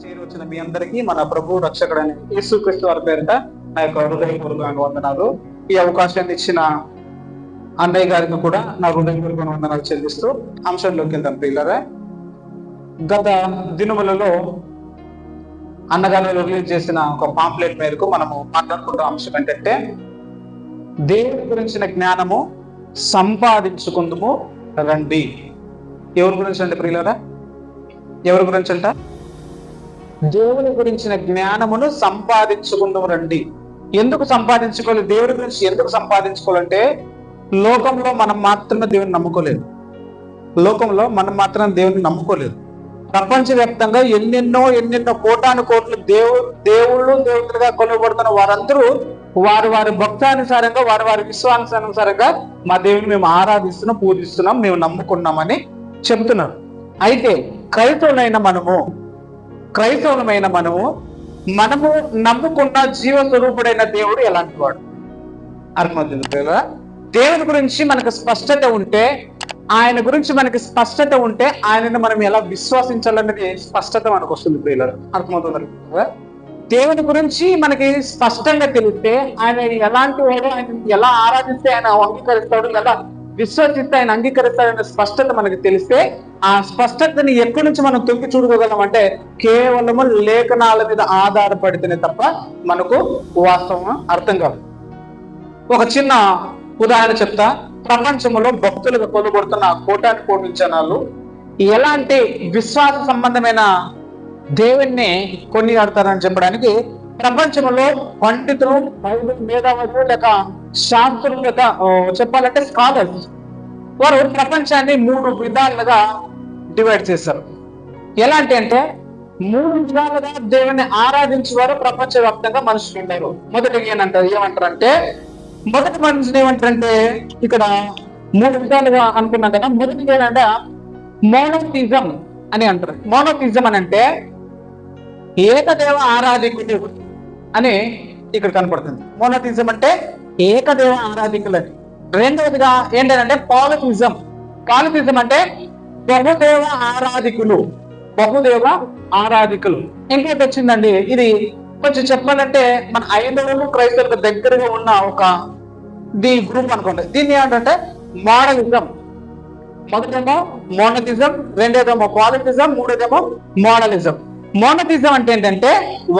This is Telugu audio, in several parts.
చేరి వచ్చిన మీ అందరికీ మన ప్రభు రక్షకుడైన యేసుక్రీస్తు వారి పేరిట నా యొక్క హృదయపూర్వక వందనాలు. ఈ అవకాశాన్ని ఇచ్చిన అన్నయ్య గారికి కూడా నా హృదయపూర్వక వందనాలు చెల్లిస్తూ అంశంలోకి వెళ్తాం. పిల్లరా, గత దినములలో అన్నగారు రిలీజ్ చేసిన ఒక పాంప్లెట్ మేరకు మనము మాట్లాడుకుంటున్న అంశం ఏంటంటే, దేవుని గురించిన జ్ఞానము సంపాదించుకుందుము రండి. ఎవరి గురించి అంటే ప్రియులారా, ఎవరి గురించి అంట? దేవుని గురించిన జ్ఞానమును సంపాదించుకుందుము రండి. ఎందుకు సంపాదించుకోవాలి? దేవుని గురించి ఎందుకు సంపాదించుకోవాలంటే, లోకంలో మనం మాత్రమే దేవుని నమ్ముకోలేదు. లోకంలో మనం మాత్రం దేవుని నమ్ముకోలేదు. ప్రపంచవ్యాప్తంగా ఎన్నెన్నో కోటాను కోట్లు దేవుళ్ళు దేవుడుగా కొలవబడుతున్న వారందరూ వారి భక్తానుసారంగా వారి విశ్వాసానుసారంగా మా దేవుని మేము ఆరాధిస్తున్నాం, పూజిస్తున్నాం, మేము నమ్ముకున్నామని చెబుతున్నారు. అయితే క్రైస్తవులమైన మనము నమ్ముకున్న జీవస్వరూపుడైన దేవుడు ఎలాంటి వాడు? అర్థమవుతుంది కదా? దేవుని గురించి మనకు స్పష్టత ఉంటే, ఆయన గురించి మనకి స్పష్టత ఉంటే ఆయనను మనం ఎలా విశ్వసించాలనేది స్పష్టత మనకు వస్తుంది. ప్రియులారా, అర్థమవుతుంది కదా? దేవుని గురించి మనకి స్పష్టంగా తెలిస్తే ఆయన ఎలాంటి వాడు, ఆయన ఎలా ఆరాధిస్తే ఆయన అంగీకరిస్తాడు, ఎలా విశ్వసిస్తే ఆయన అంగీకరిస్తాడనే స్పష్టత మనకి తెలిస్తే, ఆ స్పష్టతని ఎక్కడి నుంచి మనం తొంగి చూడగలం అంటే కేవలము లేఖనాల మీద ఆధారపడితేనే తప్ప మనకు వాస్తవం అర్థం కాదు. ఒక చిన్న ఉదాహరణ చెప్తా. ప్రపంచంలో భక్తులుగా కొలబడుతున్న కోటాను కోటి జనాలు ఎలాంటి విశ్వాస సంబంధమైన దేవుణ్ణి కొనియాడతారని చెప్పడానికి, ప్రపంచంలో పండితులు, మేధావులు, లేక శాస్త్రులు, లేక చెప్పాలంటే స్కాలర్స్, వారు ప్రపంచాన్ని 3 విధాలుగా డివైడ్ చేశారు. ఎలాంటి అంటే 3 విధాలుగా దేవుని ఆరాధించేవారు ప్రపంచవ్యాప్తంగా మనుషులు ఉన్నారు. మొదటిగా ఏమంటారంటే మొదటి మనుషులు ఏమంటారంటే, ఇక్కడ 3 విధాలుగా అనుకున్నాం కదా. మొదటిగా ఏంటంటే మోనోథిజం అని అంటారు. మోనోథిజం అని అంటే ఏకదేవ ఆరాధికుడు అని ఇక్కడ కనపడుతుంది. మోనోథిజం అంటే ఏకదేవ ఆరాధికులు అని. రెండవదిగా ఏంటంటే పాలిథిజం. పాలిథిజం అంటే బహుదేవ ఆరాధికులు. ఇంకేది వచ్చిందండి, ఇది కొంచెం చెప్పాలంటే మన ఐదవులు క్రైస్తవులకు దగ్గరగా ఉన్న ఒక గ్రూప్ అనుకోండి. దీన్ని ఏంటంటే మోడలిజం. మొదటేమో మోనోథిజం, రెండోదేమో పాలిథిజం, మూడోదేమో మోడలిజం. మోనోథిజం అంటే ఏంటంటే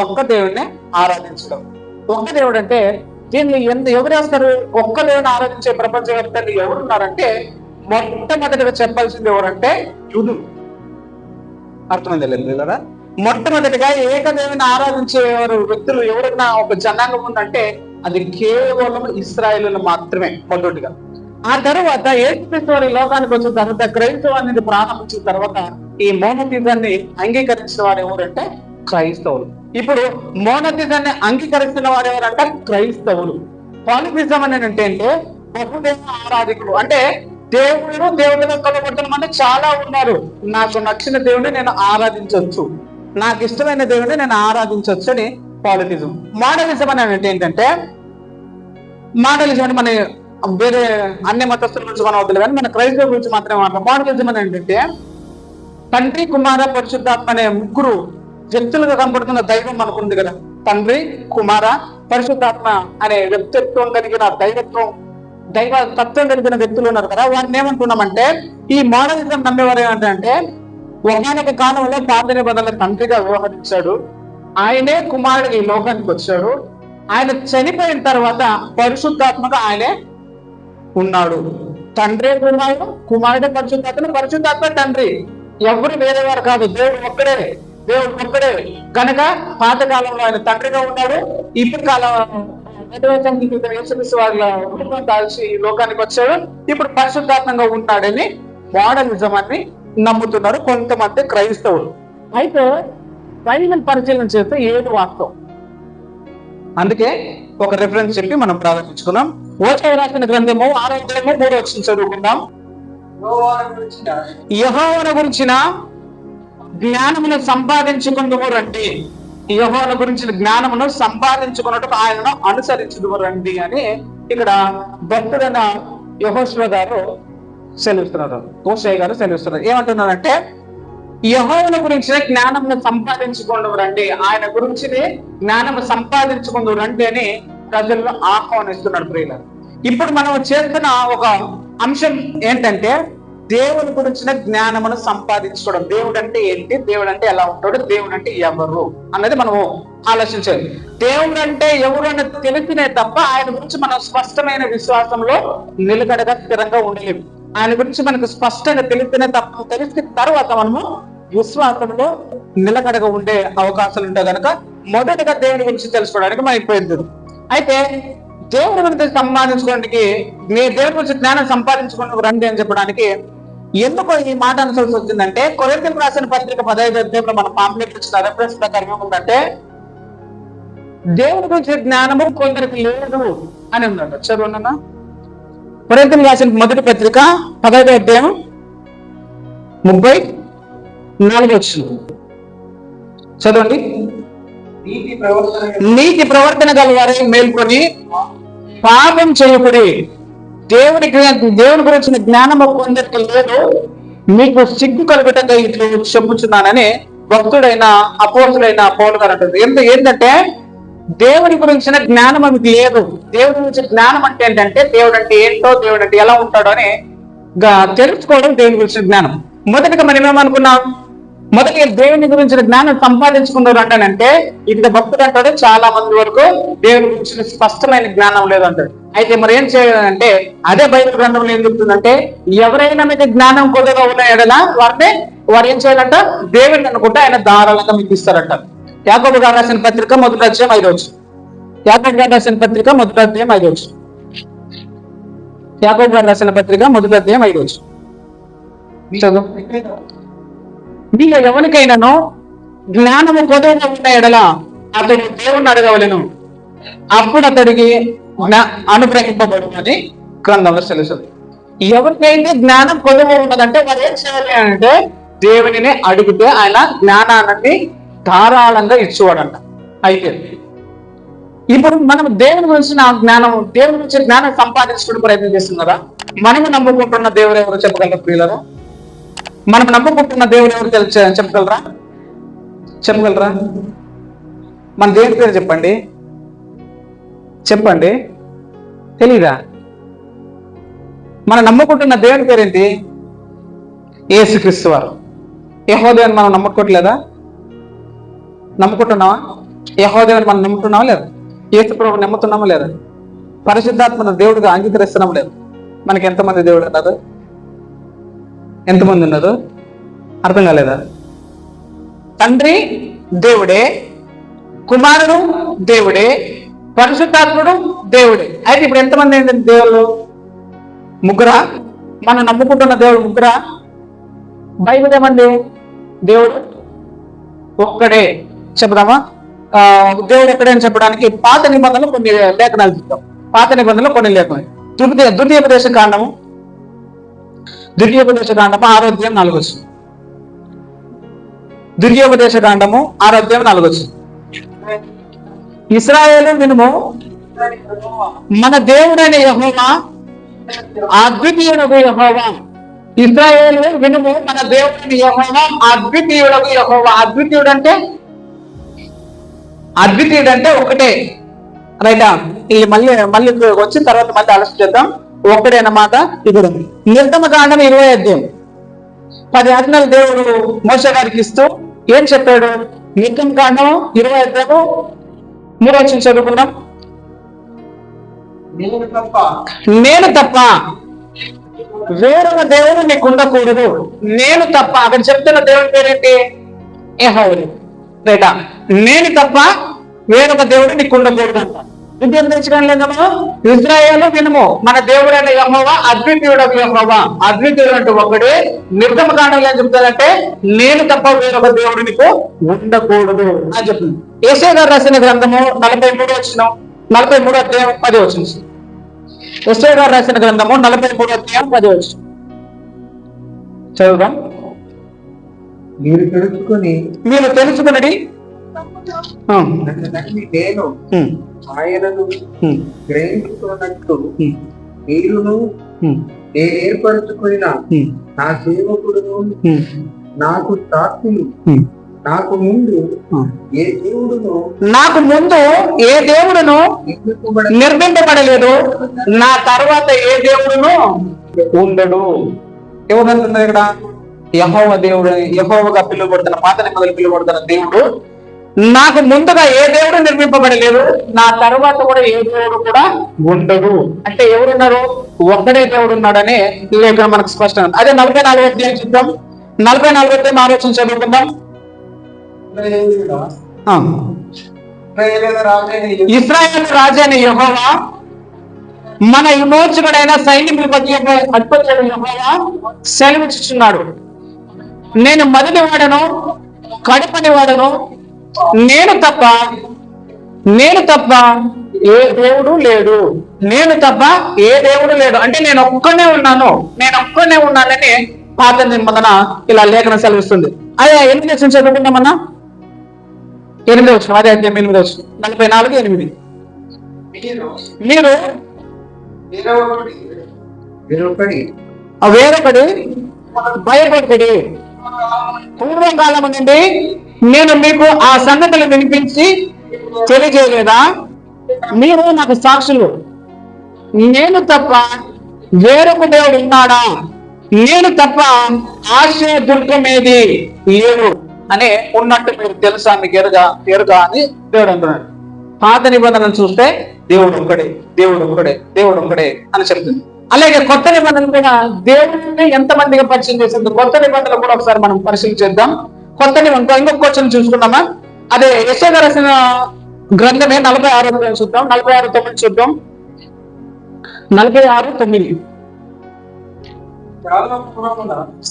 ఒక్క దేవుడిని ఆరాధించడం. ఒక్క దేవుడు అంటే దీన్ని ఎవరు వేస్తారు? ఒక్క దేవుడిని ఆరాధించే ప్రపంచవ్యాప్తంగా ఎవరున్నారంటే మొట్టమొదటిగా చెప్పాల్సింది ఎవరంటే యూదులు. అర్థమైంది లేదా? మొట్టమొదటిగా ఏకదేవుని ఆరాధించే వ్యక్తులు ఎవరైనా ఒక జనాంగం ఉందంటే అది కేవలం ఇశ్రాయేలులు మాత్రమే మొదటిగా. ఆ తర్వాత యేసుక్రీస్తు వారి లోకానికి వచ్చిన తర్వాత క్రైస్తవాన్ని ప్రారంభించిన తర్వాత ఈ మోనోథిజాన్ని అంగీకరించిన వారు ఎవరంటే క్రైస్తవులు. ఇప్పుడు మోనోథిజాన్ని అంగీకరిస్తున్న వారు ఎవరంటే క్రైస్తవులు. పాలిథిజం అని అంటే బహుదేవ ఆరాధికులు. అంటే దేవుడు దేవుడిగా కొలబడుతున్న మంది చాలా ఉన్నారు. నాకు నచ్చిన దేవుడిని నేను ఆరాధించవచ్చు, నాకు ఇష్టమైన దేవుడిని నేను ఆరాధించవచ్చు అని పాలిథిజం. మోడలిజం అని అంటే ఏంటంటే, మోడలిజం అంటే మన వేరే అన్ని మతస్థుల గురించి మనం వద్దు కానీ మన క్రైస్తవ గురించి మాత్రమే మాట్లాడతాం. మోడలిజం అని ఏంటంటే తండ్రి, కుమార, పరిశుద్ధాత్మ అనే 3 వ్యక్తులుగా కనపడుతున్న దైవం మనకు ఉంది కదా. తండ్రి, కుమార, పరిశుద్ధాత్మ అనే వ్యక్తిత్వం కలిగిన దైవ తత్వం కలిగిన వ్యక్తులు ఉన్నారు కదా. వారిని ఏమంటున్నామంటే, ఈ మోడలిజం నమ్మేవారు ఏమంటే ఒకనొక కాలంలో పాత నిబంధనల తండ్రిగా వ్యవహరించాడు, ఆయనే కుమారుడు ఈ లోకానికి వచ్చాడు, ఆయన చనిపోయిన తర్వాత పరిశుద్ధాత్మగా ఆయనే ఉన్నాడు. తండ్రి కుమారుడు, కుమారుడే పరిశుద్ధాత్మ తండ్రి. ఎవరు వేరేవారు కాదు, దేవుడు ఒక్కడే కనుక పాత కాలంలో ఆయన తండ్రిగా ఉన్నాడు. ఇప్పుడు కాలం రూపం దాల్చి ఈ లోకానికి వచ్చాడు, ఇప్పుడు పరిశుద్ధాత్మంగా ఉన్నాడని మోడలిజం అని నమ్ముతున్నారు కొంతమంది క్రైస్తవులు. అయితే బైబిల్ పరిశీలన చేస్తే ఏది వాస్తవం? అందుకే ఒక రిఫరెన్స్ చెప్పి మనం ప్రారంభించుకున్నాం. ఓషయ రాసిన గ్రంథము 6వ అధ్యాయము 3వ వచనం చదువుకుందాం. యెహోవాను గురించిన జ్ఞానమును సంపాదించుకుందుము రండి. యెహోవాను గురించిన జ్ఞానమును సంపాదించుకున్నట్టు ఆయనను అనుసరించుదుము రండి అని ఇక్కడ భక్తుడైన యెహోషువ గారు సెలవిస్తున్నారు. ఓషయ గారు సెలవిస్తున్నారు. ఏమంటున్నారంటే యెహోవాను గురించిన జ్ఞానం సంపాదించుకుంటూ రండి, ఆయన గురించి జ్ఞానం సంపాదించుకుంటూ రండి అని ప్రజల్లో ఆహ్వానిస్తున్నాడు ప్రియులారా. ఇప్పుడు మనం చేస్తున్న ఒక అంశం ఏంటంటే దేవుని గురించిన జ్ఞానమును సంపాదించుకోవడం. దేవుడు అంటే ఏంటి, దేవుడు అంటే ఎలా ఉంటాడు, దేవుడు అంటే ఎవరు అన్నది మనము ఆలోచించాలి. దేవుడు అంటే ఎవరు అన్నది తెలిసినే తప్ప ఆయన గురించి మనం స్పష్టమైన విశ్వాసంలో నిలకడగా స్థిరంగా ఉండలేము. ఆయన గురించి మనకు స్పష్టంగా తెలిసిన తర్వాత మనము విశ్వాసంలో నిలకడగా ఉండే అవకాశాలు ఉంటాయి కనుక మొదటగా దేవుని గురించి తెలుసుకోవడానికి మనకి ప్రయత్నం. అయితే దేవుని గురించి సంపాదించుకోవడానికి, మీ దేవుని గురించి జ్ఞానం సంపాదించుకోవడానికి రండి అని చెప్పడానికి ఎందుకు ఈ మాట అనుసరిసి వచ్చిందంటే, కొరింథీయులకు రాసిన పత్రిక 15వ అధ్యాయంలో మన పాంప్లెట్ ఇచ్చిన రెఫరెన్స్ ప్రకారం ఏముందంటే దేవుని గురించి జ్ఞానము కొందరికి లేదు అని ఉందంట. చదువున్నా కొరింథీయులకు రాసిన మొదటి పత్రిక 15వ అధ్యాయం 34 చదవండి. నీతి ప్రవర్తన గల వారే మేల్కొని పాపం చేయకుడి, దేవుని గురించిన జ్ఞానము కొందరికి లేదు, మీకు సిగ్గు కలుగటంగా ఇట్లు చెప్పుచున్నానని భక్తుడైన అపోస్తుడైన పౌలు గారు అంటారు. ఏంటంటే దేవుని గురించిన జ్ఞానం మీకు లేదు. దేవుడి గురించి జ్ఞానం అంటే ఏంటంటే దేవుడు అంటే ఏంటో, దేవుడు అంటే ఎలా ఉంటాడో అని తెలుసుకోవడం దేవుని గురించిన జ్ఞానం. మొదటిగా మనం ఏమనుకున్నాం, మొదటి దేవుని గురించిన జ్ఞానం సంపాదించుకున్నారు అంటానంటే ఇక్కడ భక్తుడు అంటాడు చాలా మంది వరకు దేవుని గురించిన స్పష్టమైన జ్ఞానం లేదంటాడు. అయితే మరి ఏం చేయాలంటే అదే బైబిల్ గ్రంథంలో ఏం చెప్తుందంటే ఎవరైనా మీకు జ్ఞానం కొద్దిగా ఉన్న ఎడలా వారు ఏం చేయాలంట, దేవుడిని అనుకుంటే ఆయన ధారాళంగా మీకు ఇస్తారంట. యాకోబు గారు రాసిన పత్రిక మొదటి అధ్యాయం 5వ వచనం. యాకోబు గారు రాసిన పత్రిక మొదటి అధ్యాయం 5వ వచనం. యాకోబు గారు రాసిన పత్రిక మొదటి అధ్యాయం 5వ వచనం. మీలో ఎవరికైనాను జ్ఞానము కొద్దిగా ఉన్న ఎడల అతడు దేవుణ్ణి అడగవలెను, అప్పుడు అతడికి అనుగ్రహింపబడు అని గ్రంథంలో తెలుస్తుంది. ఎవరికైతే జ్ఞానం కొద్దిగా ఉన్నదంటే వారు ఏం చేయాలి అంటే దేవునిని అడిగితే ఆయన జ్ఞానాన్ని ధారాళంగా ఇచ్చేవాడంట. అయితే ఇప్పుడు మనం దేవుని గురించిన దేవుని గురించి జ్ఞానం సంపాదించుకునే ప్రయత్నం చేస్తున్నారా? మనము నమ్ముకుంటున్న దేవుడు ఎవరు చెప్పగలరా ప్రియులరా? మనం నమ్ముకుంటున్న దేవుడు ఎవరు చెప్పగలరా? మన దేవుని పేరు చెప్పండి తెలీదా? మనం నమ్ముకుంటున్న దేవుని పేరేంటి? యేసుక్రీస్తు వారు. యెహోవాని మనం నమ్ముకుంటున్నావా? యెహోవాని మనం నమ్ముతున్నావా లేదా? యేసు ప్రభువుని నమ్ముతున్నామా లేదా? పరిశుద్ధాత్మను దేవుడిగా అంగీకరిస్తున్నాం లేదు? మనకి ఎంతమంది దేవుడు ఉన్నారు? ఎంతమంది ఉన్నారు? అర్థం కాలేదా? తండ్రి దేవుడే, కుమారుడు దేవుడే, పరిశుద్ధాత్ముడు దేవుడే. అయితే ఇప్పుడు ఎంతమంది ఏంటంటే దేవుళ్ళు? ముగ్గురా? మనం నమ్ముకుంటున్న దేవుడు ముగ్గురా? బైబిల్ ఏమండి? దేవుడు ఒక్కడే. చెప్దామా? దేవుడు ఎక్కడే అని చెప్పడానికి పాత నిబంధనలు కొన్ని లేఖనాలు చూద్దాం. పాత నిబంధనలు కొన్ని లేఖనాలు. ద్వితీయోపదేశ కాండము 6వ అధ్యాయం 4వ వచనం. ద్వితీయోపదేశ కాండము 6వ అధ్యాయం 4వ వచనం. ఇశ్రాయేలు వినుము, మన దేవుడైన యెహోవా అద్వితీయుడగు యెహోవా. ఇశ్రాయేలు వినుము, మన దేవుడైన యెహోవా అద్వితీయుడగు యెహోవా. అద్వితీయుడు అంటే ఒకటే. రైటా? ఇది మళ్ళీ వచ్చిన తర్వాత మళ్ళీ ఆలోచన చేద్దాం. ఒక్కడే అన్నమాట. ఇప్పుడు నిర్గమకాండం 20వ అధ్యాయం 10 ఆజ్ఞలు దేవుడు మోషే గారికి ఇస్తూ ఏం చెప్పాడు? నిర్గమకాండం 20వ అధ్యాయం 3వ వచనం చదువుకున్నాం. నేను తప్ప వేరొక దేవుడు నీకు ఉండకూడదు. నేను తప్ప. అక్కడ చెప్తున్న దేవుడి పేరేంటి? యెహోవా. రైటా? నేను తప్ప వేరొక దేవుడు నీకు ఉండకూడదు అంట. ఇశ్రాయేలు వినుము, మన దేవుడైన యెహోవా అద్వితీయుడగు యెహోవా. అద్వితీయుడు అంటే ఒకడే. నిర్గమకాండంలో ఏం చెప్తారంటే నేను తప్ప వేరొక దేవుడు నీకు ఉండకూడదు అని చెప్తుంది. యేషయా గారు రాసిన గ్రంథము 43వ వచనం, 43వ అధ్యాయం 10వ వచనం. యేషయా గారు రాసిన గ్రంథము 43వ అధ్యాయం 10వ వచనం చదువుదాం. మీరు తెలుసుకుని నేను ఆయనను గ్రహించుకున్నట్టు మీరును నేను ఏర్పరచుకున్న నా సేవకుడును నాకు సాక్షులు నాకు ముందు ఏ దేవుడును నిర్మింపబడలేదు, నా తర్వాత ఏ దేవుడును ఉండడు. ఎవరంటున్నారు ఇక్కడ? యెహోవా దేవుడు, యెహోవాగా పిలువబడుతున్న, పాత నిబంధనలు పిలువబడుతున్న దేవుడు నాకు ముందుగా ఏ దేవుడు నిర్మింపబడలేదు, నా తర్వాత కూడా ఏ దేవుడు కూడా ఉండడు. అంటే ఎవరున్నారు? ఒక్కడే దేవుడు ఉన్నాడని లేఖనం మనకు స్పష్టంగా. అదే 44వ అధ్యాయం చూద్దాం. 44వ అధ్యాయం ఆలోచన చదువుకుందాం. ఇశ్రాయేలు రాజైన యెహోవా, మన విమోచకుడైన సైన్యముల అధిపతి యెహోవా సెలవిచ్చుచున్నాడు, నేను మొదటి వాడను కడపని వాడను, నేను తప్ప ఏ దేవుడు లేడు. నేను తప్ప ఏ దేవుడు లేడు అంటే నేను ఒక్కనే ఉన్నానని పాత నిబంధన ఇలా లేఖనం సెలవిస్తుంది. అదే ఎన్ని లక్షలు చదువుకుంటామన్నా? 8వ వచనం, అదే అధ్యాయం 8వ వచనం, 44:8. మీరు వేరొకటి భయపడకడి, పూర్వకాలం నుండి నేను మీకు ఆ సంగతులు వినిపించి తెలియజేయలేదా? మీరు నాకు సాక్షులు. నేను తప్ప వేరొక దేవుడు ఉన్నాడా? నేను తప్ప ఆశ్రయ దుర్గమేది లేవు అని ఉన్నట్టు మీరు తెలుసా? మీకు ఎరుగా అని దేవుడు అంటున్నాడు. పాత నిబంధనలు చూస్తే దేవుడు ఒక్కడే అని చెప్తుంది. అలాగే కొత్త నిబంధనలు కూడా దేవుడిని ఎంతమందిగా పరిచయం చేసింది. కొత్త నిబంధనలు కూడా ఒకసారి మనం పరిశీలించేద్దాం. కొత్త నిబంధన ఇంకొక క్వశ్చన్ చూసుకున్నామా? అదే యెషయా రాసిన గ్రంథమే 46 చూద్దాం. 46:9 చూద్దాం. 46:9.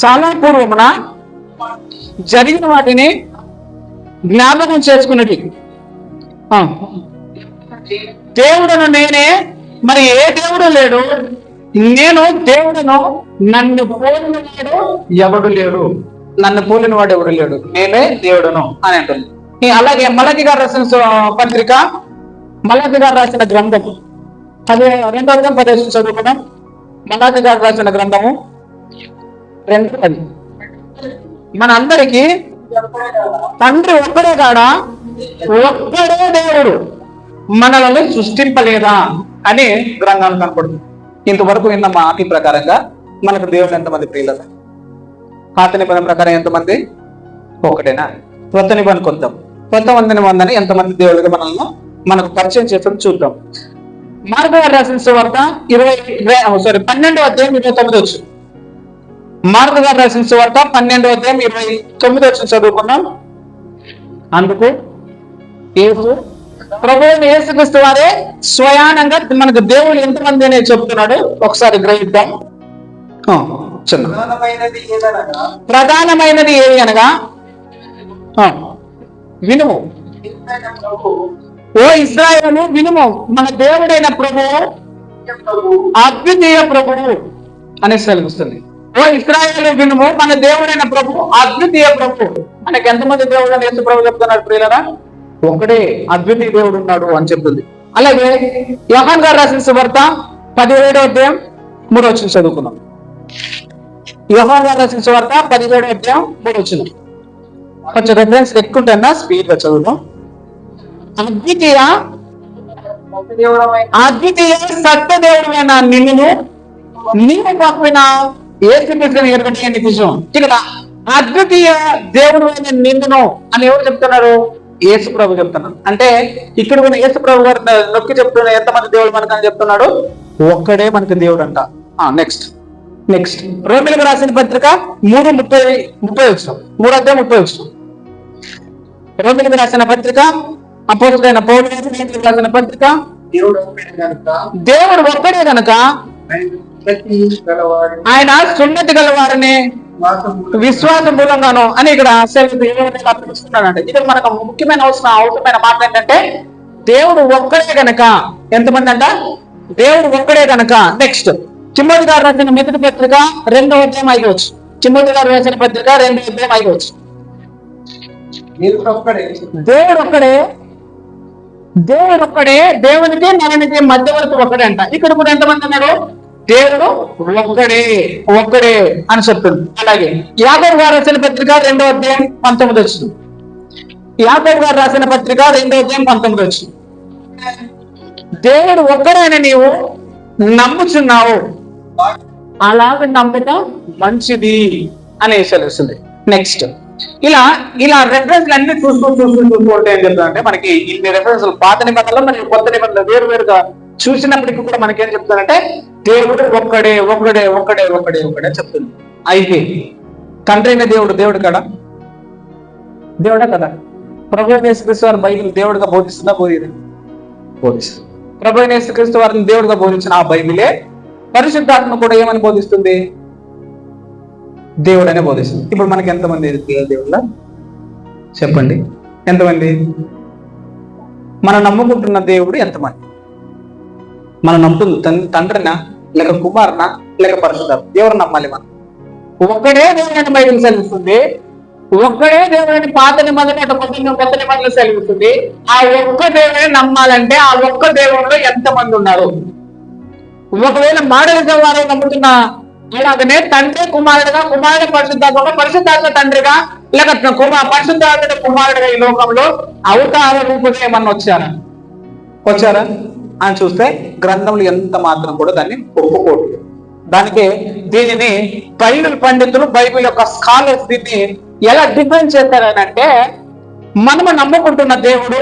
చాలా పూర్వమున జరిగిన వాటిని జ్ఞాపకం చేసుకున్నది దేవుడును నేనే, మరి ఏ దేవుడు లేడు. నేను దేవుడును, నన్ను పోలినవాడు ఎవడు లేడు. నేనే దేవుడును అని అంటుంది. అలాగే మలకి గారు రాసిన పత్రిక, మలకి గారు రాసిన గ్రంథము, అదే 2వ అధ్యాయం 10 చదువుకున్నాం. మలకి గారు రాసిన గ్రంథము 2:10. మన అందరికీ తండ్రి ఒక్కడే కాడా, ఒక్కడే దేవుడు మనల్ని సృష్టింపలేదా అని గ్రంథాలు కనపడుతుంది. ఇంతవరకు విన్న మాటి ప్రకారంగా మనకు దేవుడు ఎంతమంది ప్రియులత? పాత నిబంధన ప్రకారం ఎంతమంది? ఒకటేనా? కొత్త నిబంధన కొత్త నిబంధన ఎంతమంది దేవుడిగా మనకు పరిచయం చేస్తాం చూద్దాం. మార్కు గారు రాసిన సువార్త 12వ అధ్యాయం 29 వచ్చు. మార్కు గారు రాసిన సువార్త 12వ అధ్యాయం 29 వచ్చు చదువుకున్నాం. అందుకు ప్రభువు యేసుక్రీస్తు వారే స్వయానంగా మనకు దేవుడు ఎంతమంది అనేది చెప్తున్నాడు ఒకసారి గ్రహిద్దాం. ప్రధానమైనది ఏది అనగా వినుము, ఓ ఇశ్రాయేలు వినుము, మన దేవుడైన ప్రభువు అద్వితీయ ప్రభువు అని సెలవుస్తుంది. ఓ ఇశ్రాయేలు వినుము, మన దేవుడైన ప్రభువు అద్వితీయ ప్రభువు. మనకి ఎంతమంది దేవుడు అని యేసు ప్రభు చెప్తున్నాడు ప్రియులరా? ఒకడే అద్వితీయ దేవుడు ఉన్నాడు అని చెప్తుంది. అలాగే యోహాను గారు రాసిన సువార్త 17వ అధ్యాయం 3వ వచనం చదువుకున్నాం. యోహాను గారు రాసిన సువార్త 17వ అధ్యాయం 3వ వచనం. కొంచెం రెఫరెన్స్ ఎక్కుంటా, స్పీడ్ గా చదువుదాం. అద్వితీయ సత్య దేవుడైన నిన్ను నీవు పంపిన యేసుక్రీస్తుని ఎరుగని నిజం. ఇక్కడ అద్వితీయ దేవుడు అయిన నిన్ను అని ఎవరు చెప్తున్నారు? యేసు ప్రభు చెప్తున్నాడు. అంటే ఇక్కడ కూడా యేసు ప్రభు గారు నొక్కి చెప్తున్నా ఎంతమంది దేవుడు మనకు అని చెప్తున్నాడు? ఒక్కడే మనకి దేవుడు అంట. నెక్స్ట్ రోమిలకు రాసిన పత్రిక 3:30 వచ్చినాం. 3వ అధ్యాయం 30 వచ్చినాం. రోమిలకు రాసిన పత్రిక అపోస్తలుడైన పౌలు రాసిన పత్రిక, దేవుడు ఒక్కడే కనుక ఆయన సున్నతి గలవారిని విశ్వాస మూలంగాను అని ఇక్కడ పిలుస్తున్నాడంటే ఇక్కడ మనకు ముఖ్యమైన అవసరమైన మాట ఏంటంటే దేవుడు ఒక్కడే గనక. ఎంతమంది అంట? దేవుడు ఒక్కడే గనక. నెక్స్ట్ తిమోతి గారు రాసిన మొదటి పత్రిక 2వ అధ్యాయం 5 వచ్చు. తిమోతి గారు రాసిన పత్రిక 2వ అధ్యాయం 5 వచ్చు. దేవుడు ఒక్కడే, దేవునికి మనకి మధ్యవర్తి ఒక్కడే అంట. ఇక్కడ కూడా ఎంతమంది అన్నారు? దేవుడు ఒక్కడే ఒక్కడే అని చెప్తుంది. అలాగే యాకోబు గారు రాసిన పత్రిక 2వ అధ్యాయం 19 వచ్చింది. యాకోబు గారు రాసిన పత్రిక 2వ అధ్యాయం 19 వచ్చింది. దేవుడు ఒక్కడైనా నీవు నమ్ముచున్నావు, అలాగే నమ్మటం మంచిది అని తెలుస్తుంది. నెక్స్ట్ ఇలా ఇలా రెఫరెన్స్ అన్ని చూసుకుంటే ఏం చెప్తారంటే, మనకి ఇన్ని రెఫరెన్స్ పాత నిబంధనలు మరియు కొత్త నిబంధనలు వేరు వేరుగా చూసినప్పటికీ కూడా మనకి ఏం చెప్తారంటే దేవుడు ఒక్కడే ఒక్కడే ఒక్కడే ఒక్కడే ఒక్కడే చెప్తుంది. అయితే తండ్రి అయిన దేవుడు కదా, దేవుడా కదా. ప్రభు యేసుక్రీస్తు వారి బైబిల్ దేవుడిగా బోధిస్తుందా? బోధిస్తుంది. ప్రభు యేసుక్రీస్తు వారిని దేవుడిగా బోధించిన ఆ బైబిలే పరిశుద్ధాత్మ కూడా ఏమని బోధిస్తుంది? దేవుడు అనే బోధిస్తుంది. ఇప్పుడు మనకి ఎంతమంది దేవుళ్ళ చెప్పండి? ఎంతమంది? మనం నమ్ముకుంటున్న దేవుడు ఎంతమంది? మనం నమ్ముతుంది తండ్రినా, లేక కుమారునా, లేక పరిశుద్ధాత్మ? ఎవరు నమ్మాలి? మనం ఒక్కడే దేవుడని బైబిల్ సెలవిస్తుంది. ఒక్కడే దేవుడని పాత నిబంధన కొత్త నిబంధనలు సెలవిస్తుంది. ఆ ఒక్క దేవుడిని నమ్మాలంటే ఆ ఒక్క దేవుడిలో ఎంతమంది ఉన్నారు? ఒకవేళ మాడలిగా వారు నమ్ముతున్న అలాగనే తండ్రి కుమారుడుగా, కుమారుడు పరిశుద్ధాత్మగా, పరిశుద్ధాత్మ తండ్రిగా, లేక పరిశుద్ధాత్మ కుమారుడుగా ఈ లోకంలో అవతార రూపంగా ఏమన్నా వచ్చారా అని చూస్తే గ్రంథంలో ఎంత మాత్రం కూడా దాన్ని ఒప్పుకోవట్లేదు. దానికే దీనిని బైబిల్ పండితులు, బైబిల్ యొక్క స్కాలర్స్ దీన్ని ఎలా డిఫైన్ చేస్తారనంటే, మనము నమ్ముకుంటున్న దేవుడు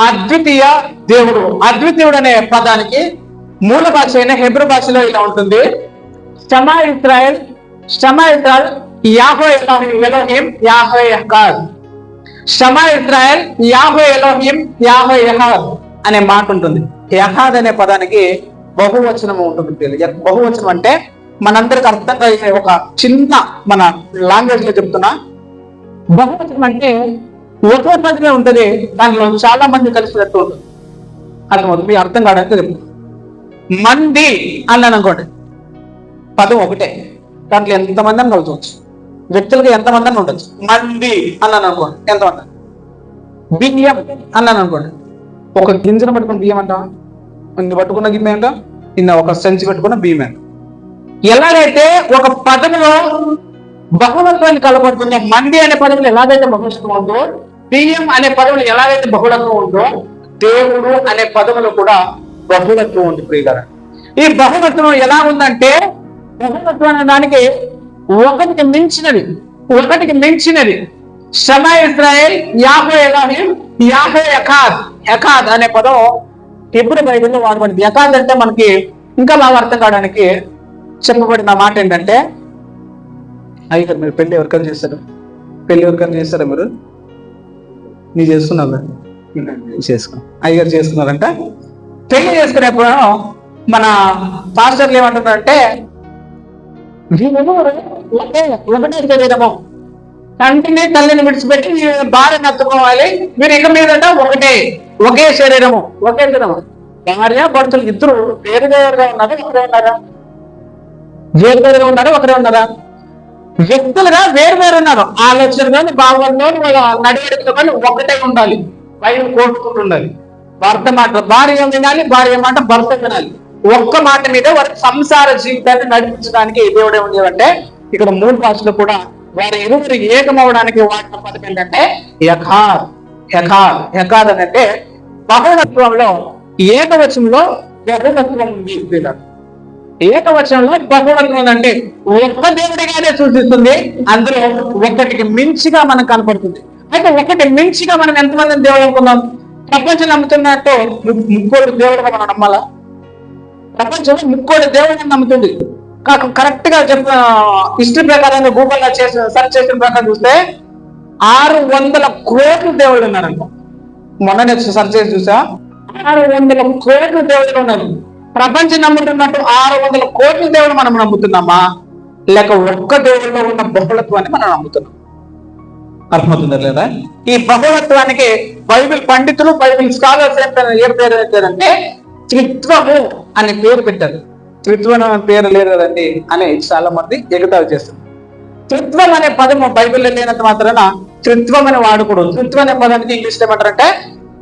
అద్వితీయ దేవుడు. అద్వితీయుడు అనే పదానికి మూల భాష అయిన హెబ్రూ భాషలో ఇలా ఉంటుంది: షమా ఇశ్రాయేల్ యాహోవే ఎలోహిం యాహోవే యెహోవా. షమా ఇశ్రాయేల్ యాహోవే ఎలోహిం యాహోవే యెహోవా అనే మాట ఉంటుంది. యెహోవా అనే పదానికి బహువచనం ఉంటుంది. బహువచనం అంటే మనందరికి అర్థంగా అయ్యే ఒక చిన్న మన లాంగ్వేజ్ లో చెప్తున్నా, బహువచనం అంటే ఒకే పదమే ఉంటుంది, దానిలో చాలా మంది కలిసినట్టు ఉంటుంది. అర్థమవుతుంది? మీ అర్థం కావడానికి చెప్తుంది. మంది అన్నాను అనుకోండి, పదం ఒకటే, దాంట్లో ఎంతమంది అని కలుసుకోవచ్చు. వ్యక్తులుగా ఎంతమంది అని ఉండొచ్చు. మంది అన్నాను అనుకోండి, ఎంతమంది. బియ్యం అన్నాను అనుకోండి, ఒక గింజను పట్టుకున్న బియ్యం అంటాం, ఇన్ని పట్టుకున్న గిన్నె అంటాం, ఇన్న ఒక సంచి పెట్టుకున్న బియ్యం అంటాం. ఎలాగైతే ఒక పదంలో బహుళత్వాన్ని కలపడుతుందో, మంది అనే పదంలో ఎలాగైతే బహుళత్వం ఉందో, బియ్యం అనే పదంలో ఎలాగైతే బహుళత్వం ఉందో, దేవుడు అనే పదములో కూడా బహుళత్వం ఉంది ప్రియులారా. ఈ బహుళత్వం ఎలా ఉందంటే, బహుళత్వం అనే దానికి ఒకటికి మించినది. షమా ఇశ్రాయేల్ యాహోవే ఎలోహిం యాహోవే యెహోవా అనే పదం హెబ్రూ బైబిల్లో వాడబడింది. యెహోవా అంటే మనకి ఇంకా బాగా అర్థం కావడానికి చెప్పబడిన మాట ఏంటంటే, అయ్యారు మీరు పెళ్లి ఎవరికైనా చేస్తారు? మీరు? నీ చేసుకున్నావు? అయ్యగారు చేసుకున్నారంట. పెళ్లి చేసుకునేప్పుడు మన పాస్టర్లు ఏమంటున్నారంటే, ఒకటే శరీరము, తండ్రిని తల్లిని విడిచిపెట్టి భార్య నత్తుకోవాలి, మీరు ఇక మీద ఒకే శరీరము. భార్య భర్తలు ఇద్దరు వేరుగా ఉన్నారా? ఒకరే ఉన్నారా? వ్యక్తులుగా వేరు ఉన్నారు. ఆలోచన కానీ, భావంలో, వాళ్ళ నడివడికలో కానీ ఒకటే ఉండాలి. బైబిల్ కోరుకుంటుండాలి. భర్త మాట భార్య వినాలి, భార్య మాట భర్త వినాలి. ఒక్క మాట మీద వారి సంసార జీవితాన్ని నడిపించడానికి దేవుడే ఉండేవంటే, ఇక్కడ మూడు భాషలు కూడా వారి ఇరువురు ఏకమవడానికి వాడిన పదం ఏంటంటే యెహోవా అంటే బహుళత్వంలో ఏకవచనంలో బహుళత్వం ఉంది. ఏకవచనంలో బహుళత్వం ఉందంటే ఒక్క దేవుడిగానే సూచిస్తుంది. అందులో ఒకటికి మించిగా మనకు కనపడుతుంది. అయితే ఒకటి మించిగా మనం ఎంతమంది దేవుడు అనుకున్నాం? ప్రపంచం నమ్ముతున్నట్టు ముక్కోటి దేవుడుగా మనం నమ్మాలా? ప్రపంచం ముక్కోటి దేవుడిని నమ్ముతుంది. కరెక్ట్ గా హిస్టరీ ప్రకారంగా గూగుల్లో సెర్చ్ చేసిన ప్రకారం చూస్తే 600 కోట్ల దేవుళ్ళు ఉన్నారంట. మొన్న నేను సెర్చ్ చేసి చూసా, 600 కోట్ల దేవుళ్ళు ఉన్నారు. ప్రపంచం నమ్ముతున్నట్టు 600 కోట్ల దేవుడు మనం నమ్ముతున్నామా, లేక ఒక్క దేవుడిలో ఉన్న బహుళత్వాన్ని మనం నమ్ముతున్నాం? అర్థమవుతుందా లేదా? ఈ బహుళత్వానికి బైబిల్ పండితులు, బైబిల్ స్కాలర్స్ ఏ పేరు పెట్టారంటే త్రిత్వము అనే పేరు పెట్టారు. త్రిత్వం అనే పేరు లేదు కదండి అని చాలా మంది ఎగతాళి చేస్తారు. త్రిత్వం అనే పదము బైబిల్లో లేనంత మాత్రాన త్రిత్వం అని వాడకూడదు. త్రిత్వం అనే పదానికి ఇంగ్లీష్ ఏమంటారంటే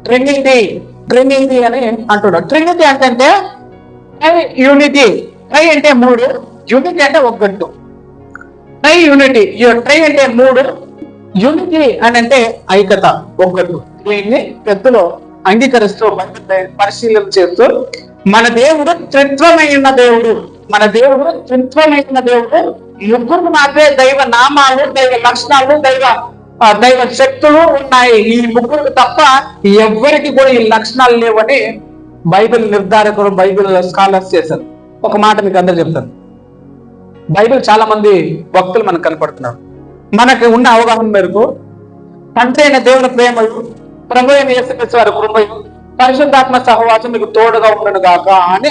ట్రినిటీ అని అంటున్నారు. ట్రినిటీ అంటే యూనిటీ, ట్రై అంటే 3, యూనిటీ అంటే ఒక్కట్టు. ట్రై యూనిటీ, ట్రై అంటే 3, యూనిటీ అని అంటే ఐక్యత, ఒక్కట్టు. దీన్ని పెద్దలో అంగీకరిస్తూ పరిశీలన చేస్తూ మన దేవుడు త్రిత్వమైన దేవుడు, మన దేవుడు త్రిత్వమైన దేవుడు. ముగ్గురు మాత్రమే దైవ నామాలు, దైవ లక్షణాలు, దైవ శక్తులు ఉన్నాయి. ఈ ముగ్గురు తప్ప ఎవ్వరికి కూడా ఈ లక్షణాలు లేవని బైబిల్ నిర్ధారకులు, బైబిల్ స్కాలర్స్ చేశారు. ఒక మాట మీకు అందరూ చెప్తారు. బైబిల్ చాలా మంది భక్తులు మనకు కనపడుతున్నారు. మనకు ఉన్న అవగాహన మేరకు తండ్రి అయిన దేవుని ప్రేమలు, ప్రభు అయిన యేసుక్రీస్తు వారి కృపయు, పరిశుద్ధాత్మ సహవాసం మీకు తోడుగా ఉండను గాక అని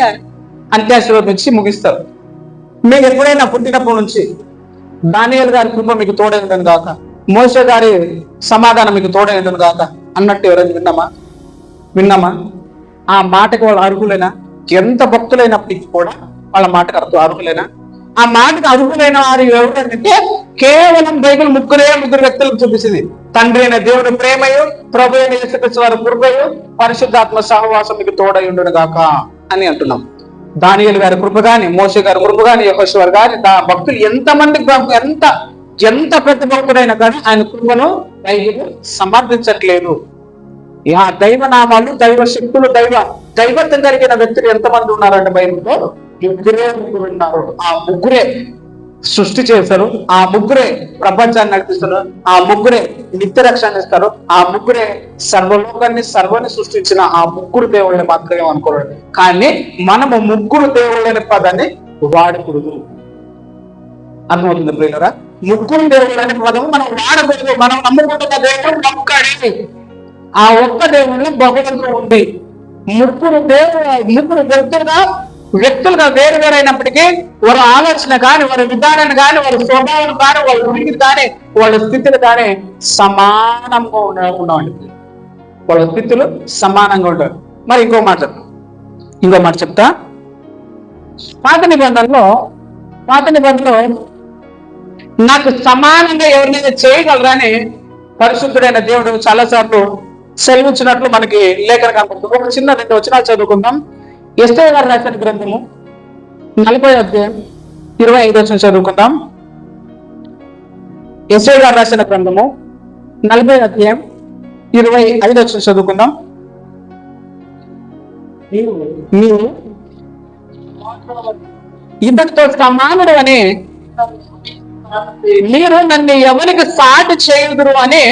అంత్యాశీర్వదించి ముగిస్తారు. మీకు ఎప్పుడైనా పుట్టినప్పటి నుంచి దానియేలు గారి కృప మీకు తోడై ఉండను గాక, మోషే గారి సమాధానం మీకు తోడై ఉండను గాక అన్నట్టు ఎవరైనా విన్నామా? ఆ మాటకు వాళ్ళు అర్హులైనా? ఎంత భక్తులైనప్పటికీ కూడా వాళ్ళ మాటకు అర్హులైనా? ఆ మాటకు అర్హులైన వారు ఎవరంటే కేవలం బైబిల్ ముగ్గురు వ్యక్తులకు చూపిస్తుంది. తండ్రి అయిన దేవుని ప్రేమయు, ప్రభు అయిన యేసుక్రీస్తు వారి కృపయు, పరిశుద్ధాత్మ సహవాసం మీకు తోడై ఉండును గాక అని అంటున్నాం. దానియేలు గారి కృప గాని, మోషే గారి కృప గాని, యెహోషువ గాని, భక్తులు ఎంతమంది ఎంత ప్రతి భక్తుడైనా కానీ ఆయన కృపను బైబిల్ సమర్థించట్లేదు. ఆ దైవ నామాలు, దైవ శక్తులు, దైవత్వం కలిగిన వ్యక్తులు ఎంతమంది ఉన్నారంటే బైబిల్లో ముగ్గురు ఉన్నారు. ఆ ముగ్గురే సృష్టి చేశారు, ఆ ముగ్గురే ప్రపంచాన్ని నడిపిస్తారు, ఆ ముగ్గురే నిత్య రక్షణ ఇస్తారు, ఆ ముగ్గురే సర్వాన్ని సృష్టించిన ఆ ముగ్గురు దేవుళ్ళని మాత్రమే అనుకోలేదు. కానీ మనము ముగ్గురు దేవుళ్ళని పదాన్ని వాడకూడదు. అర్థమవుతుంది ప్రియులరా? ముగ్గురు దేవుళ్ళని పదం మనం వాడకూడదు. మనం నమ్ముకుంటున్న దేవుడు ఒక్కడే. ఆ ఒక్క దేవుళ్ళు భగవంతుడు ఉంది. ముగ్గురు వ్యక్తులుగా వేరు వేరైనప్పటికీ వారి ఆలోచన కానీ, వారి విధానాన్ని కానీ, వారి స్వభావం కానీ, వాళ్ళ ఉనికి కానీ, వాళ్ళ స్థితులు కానీ సమానంగా ఉండవండి. వాళ్ళ స్థితులు సమానంగా ఉంటారు. మరి ఇంకో మాట చెప్తా. పాత నిబంధనలో నాకు సమానంగా ఎవరినైనా చేయగలరని పరిశుద్ధుడైన దేవుడు చాలాసార్లు సెలవించినట్లు మనకి లేఖన కనపడుతుంది. ఒక చిన్న 2 వచనాలు చదువుకుందాం. యెషయా గారు రాసిన గ్రంథము 40వ అధ్యాయం 25వ వచనం చదువుకుందాం. యెషయా గారు రాసిన గ్రంథము 40వ అధ్యాయం 25వ వచనం చదువుకుందాం. నీవు ఇతనితో సమానుడు అని మీరు నన్ను ఎవరికి సాటి చేయుదురు అని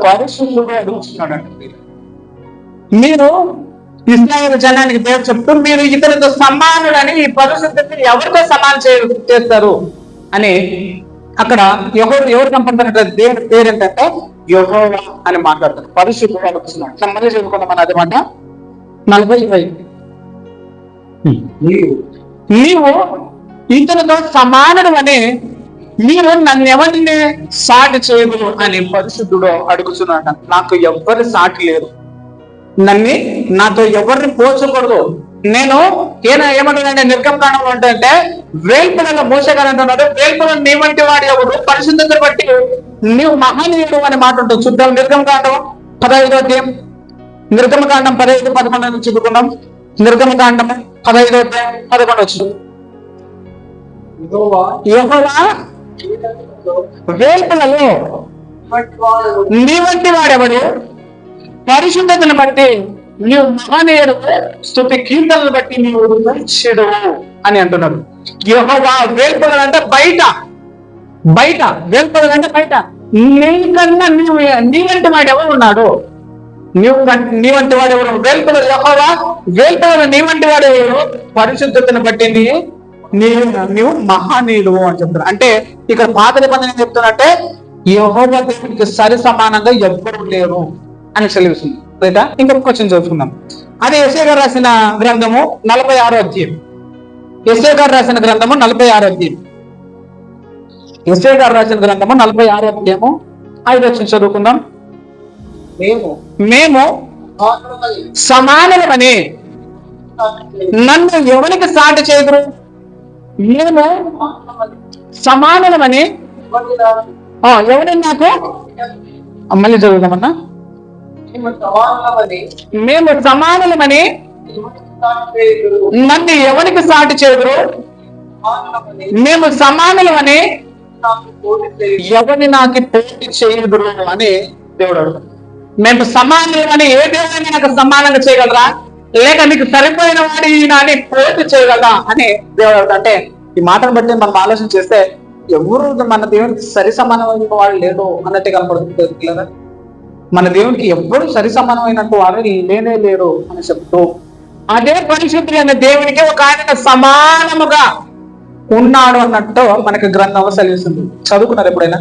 పరిశుద్ధుడు అడుగుతున్నాడు. మీరు ఇశ్రాయేలు జనానికి దేవుడు చెప్తూ మీరు ఇతరులతో సమానుడని, ఈ పరిశుద్ధతని ఎవరితో సమానం చేస్తారు అని అక్కడ ఎవరు కనపడుతున్నట్టు దేవుడి పేరు ఏంటంటే యెహోవా అని మాట్లాడతారు. పరిశుద్ధుడు అడుగుతున్నాడు. మళ్ళీ చదువుకుందాం మన అది మాట 40 నీవు ఇతరులతో సమానుడు అని మీరు నన్ను ఎవరిని సాటి చేయదు అని పరిశుద్ధుడు అడుగుతున్నాడు. నాకు ఎవ్వరి సాటి లేరు, నాతో ఎవరిని పోల్చకూడదు. నేను ఏమంటానంటే నిర్గమకాండంలో అంటే వేల్పులలో మోషే గారు అంటున్నాడు, వేల్పులను నీ వంటి వాడు ఎవరు, పరిశుద్ధతను బట్టి నీవు మహనీయుడు అని మాట ఉంటుంది. చూద్దాం నిర్గమకాండం 15వ అధ్యాయం, నిర్గమకాండం 15-11 నుంచి చదువుకున్నాం. నిర్గమకాండం 15వ అధ్యాయం 11 వచ్చింది. యెహోవా వేల్పులలో నీ వంటి వాడెవడు, పరిశుద్ధతను బట్టి నీవు మహనీయుడు, స్తుతి కీర్తనలు బట్టి నీవు మంచిడు అని అంటున్నాడు. యెహోవా వేల్పులు అంటే బయట వేల్పులు అంటే బయట. నీకన్నా నీ వంటి వాడు ఎవరు ఉన్నాడు? నీ వంటి వాడు ఎవరు? వేల్పులు యెహోవా వేల్పులు నీ వంటి వాడు ఎవరు, పరిశుద్ధతను బట్టి నీవు మహనీయుడు అని చెప్తున్నారు. అంటే ఇక్కడ పాత నిబంధన ఏం చెప్తున్నట్టే యెహోవా దేవునికి సరి సమానంగా ఎవ్వరు లేరు అని సెలవిస్తుంది. రైటా? ఇంకొక క్వశ్చన్ చదువుకుందాం. అదే యెషయా గారు రాసిన గ్రంథము 46వ అధ్యాయం. యెషయా గారు రాసిన గ్రంథము 46వ అధ్యాయం. యెషయా గారు రాసిన గ్రంథము 46వ అధ్యాయము 5వ వచనం చదువుకుందాం. మేము సమానమని నన్ను ఎవరికి సాటి చేదురు, మేము సమానమని ఎవరైనా నాకు మళ్ళీ చదువుదామన్నా. మేము సమానమని నన్ను ఎవరికి సాటి చేదురు? మేము సమానులు అని ఎవరిని నాకు పోటీ చేయుదురు అని దేవుడు అడుగుతాడు. మేము సమానులు అని ఏ దేవుడైనా నాకు సమానంగా చేయగలరా, లేక నీకు సరిపోయిన వాడి అని పోటీ చేయగలరా అని దేవుడు అడుగుతాడు. అంటే ఈ మాటను బట్టి మనం ఆలోచన చేస్తే ఎవరు మన దేవునికి సరి సమానమైన వాడు లేడు అన్నట్టు కనపడుతుంది కదా. మన దేవునికి ఎవ్వరు సరి సమానమైనట్టు వారు లేనే లేరు అని చెప్తూ, అదే పరిశుద్ధులైన దేవునికి ఒక ఆయన సమానముగా ఉన్నాడు అన్నట్టు మనకి గ్రంథంలో సెలవిస్తుంది. చదువుకున్నారు ఎప్పుడైనా?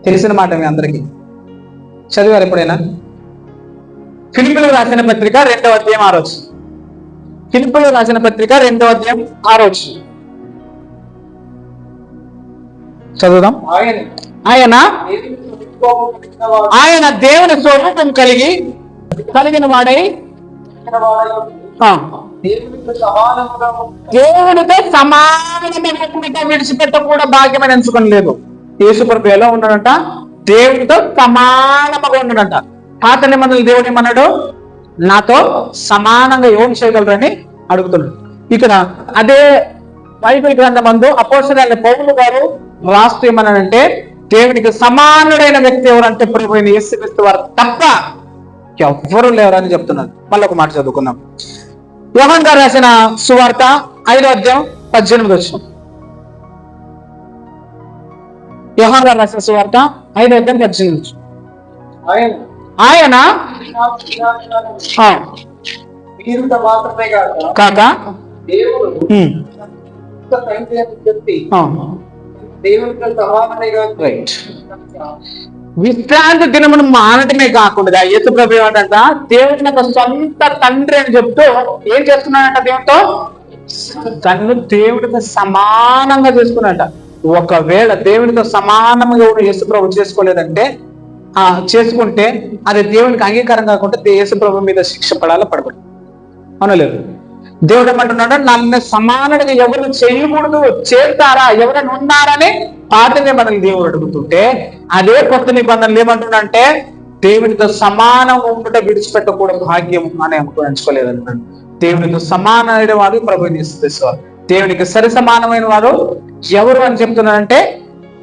తెలిసిన మాట మీ అందరికీ చదివారు ఎప్పుడైనా? ఫిలిప్పీయులకు రాసిన పత్రిక 2వ అధ్యాయం 6వ వచనం. ఫిలిప్పీయులకు రాసిన పత్రిక 2వ అధ్యాయం 6వ వచనం చదువుదాం. ఆయన దేవుని స్వరూపం కలిగిన వాడై దేవునితో సమానమైన విడిచిపెట్టకూడా భాగ్యమని ఎంచుకొని లేదు. యేసుప్రభు ఎలా ఉన్నాడంట? దేవునితో సమానముగా ఉన్నాడంట. పాత నిబంధనలు దేవుడు ఏమన్నాడు? నాతో సమానంగా ఏం చేయగలరని అడుగుతున్నాడు. ఇక్కడ అదే బైబిల్ గ్రంథమందు అపోస్తలుడైన పౌలు గారు రాస్తూ ఏమన్నాడంటే, దేవునికి సమానుడైన వ్యక్తి ఎవరంటే ప్రభువైన యేసుక్రీస్తు వారు తప్ప ఎవ్వరూ లేరని చెప్తున్నారు. మళ్ళీ ఒక మాట చదువుకుందాం. యోహాను గారు రాసిన సువార్త 5వ అధ్యాయం 18వ వచనం. యోహాను గారు రాసిన సువార్త 5వ అధ్యాయం 18వ వచనం. ఆయన కాక విశ్రాంతి దినమును మానటమే కాకుండా యేసు ప్రభు ఏమంట, దేవుడి యొక్క సొంత తండ్రి అని చెప్తూ ఏం చేస్తున్నాడంట? దేవుడితో తను దేవుడితో సమానంగా చేసుకున్నాడంట. ఒకవేళ దేవుడితో సమానంగా కూడా యేసు ప్రభు చేసుకోలేదంటే, చేసుకుంటే అది దేవునికి అంగీకారం కాకుండా యేసు ప్రభు మీద శిక్ష పడాలా పడకూడదు. అనలేదు. దేవుడు ఏమంటున్నాడు? నన్ను సమానుడిగా ఎవరు చేయకూడదు, చేస్తారా, ఎవరైనా ఉన్నారని పాత నిబంధనలు దేవుడు అడుగుతుంటే, అదే కొత్త నిబంధనలు ఏమంటున్నాడంటే దేవునితో సమానంగా ఉంటే విడిచిపెట్టకూడదు భాగ్యం అని ఎంచుకోలేదన్నాడు. దేవునితో సమానమైన వారు ప్రభువుని స్తుతిస్తారు. దేవునికి సరి సమానమైన వారు ఎవరు అని చెప్తున్నాడంటే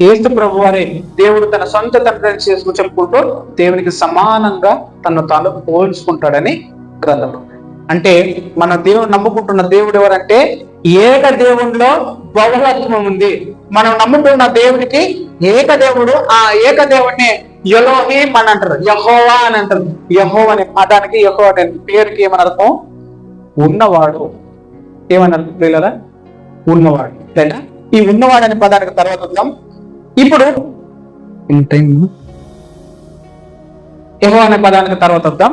యేసు ప్రభు వారే. దేవుడు తన సొంత తండ్రిని చేసుకుని చెప్పుకుంటూ దేవునికి సమానంగా తను తాను పోల్చుకుంటాడని గ్రంథం. అంటే మన దేవుడు నమ్ముకుంటున్న దేవుడు ఎవరంటే ఏక దేవుడిలో బహుళత్వం ఉంది. మనం నమ్ముతున్న దేవుడికి ఏక దేవుడు, ఆ ఏక దేవుడిని ఎలోహీం అని అంటారు, యెహోవా అని అంటారు. యెహోవా అనే పదానికి, యెహోవా అనే పేరుకి ఏమని అర్థం? ఉన్నవాడు. ఏమన్నారు పిల్లరా? ఉన్నవాడు. లేదా ఈ ఉన్నవాడు అనే పదానికి తర్వాత వద్దాం. ఇప్పుడు యెహోవా అనే పదానికి తర్వాత వద్దాం.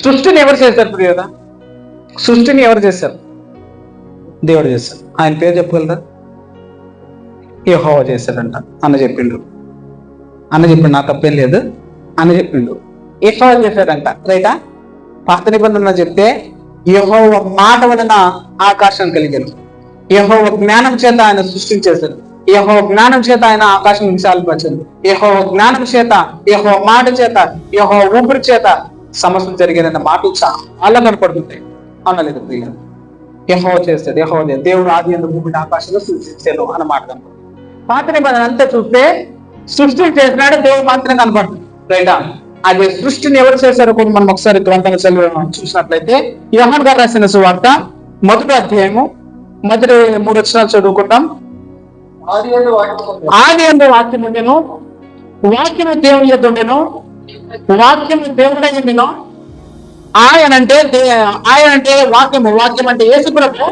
సృష్టిని ఎవరు చేశారు ప్రియదా? సృష్టిని ఎవరు చేశారు? దేవుడు చేశారు. ఆయన పేరు చెప్పగలరా? యెహోవా చేశాడంట అన్న చెప్పిండు. నా తప్పేం లేదు అన్న చెప్పిండు. యెహోవా చేశాడంట, రైటా? పాత నిబంధన చెప్తే యెహోవా మాట వలన ఆకాశం కలిగాను, యెహోవా జ్ఞానం చేత ఆయన సృష్టించేశాడు, యెహోవా జ్ఞానం చేత ఆయన ఆకాశం విశాలపరిచాడు, యెహోవా జ్ఞానం చేత, యెహోవా మాట చేత, యెహోవా ఊపిరి చేత సమస్యలు జరిగాయన్న మాటలు చాలా కనపడుతుంటాయి. అనలేదు ప్రియ. యెహోవా చేస్తాడు, యెహోవా దేవుడు ఆది యందు భూమిని ఆకాశంలో సృష్టించాడు అన్నమాట కనపడుతుంది. పాత నిబంధన అంతా చూస్తే సృష్టి చేసినాడు దేవుడు మాత్రం కనపడుతుంది, రైటా? అదే సృష్టిని ఎవరు చేశారో కూడా మనం ఒకసారి గ్రంథాలు చూసినట్లయితే యోహాను గారు రాసిన సువార్త 1వ అధ్యాయము మొదటి 3 వచనాలు చదువుకుంటాం. ఆది యందు వాక్యం ఉండెను, వాక్యము దేవుని యొద్ద ఉండెను, వాక్యము దేవుడై ఉండెను. ఆయన అంటే వాక్యము, వాక్యం అంటే యేసు ప్రభు.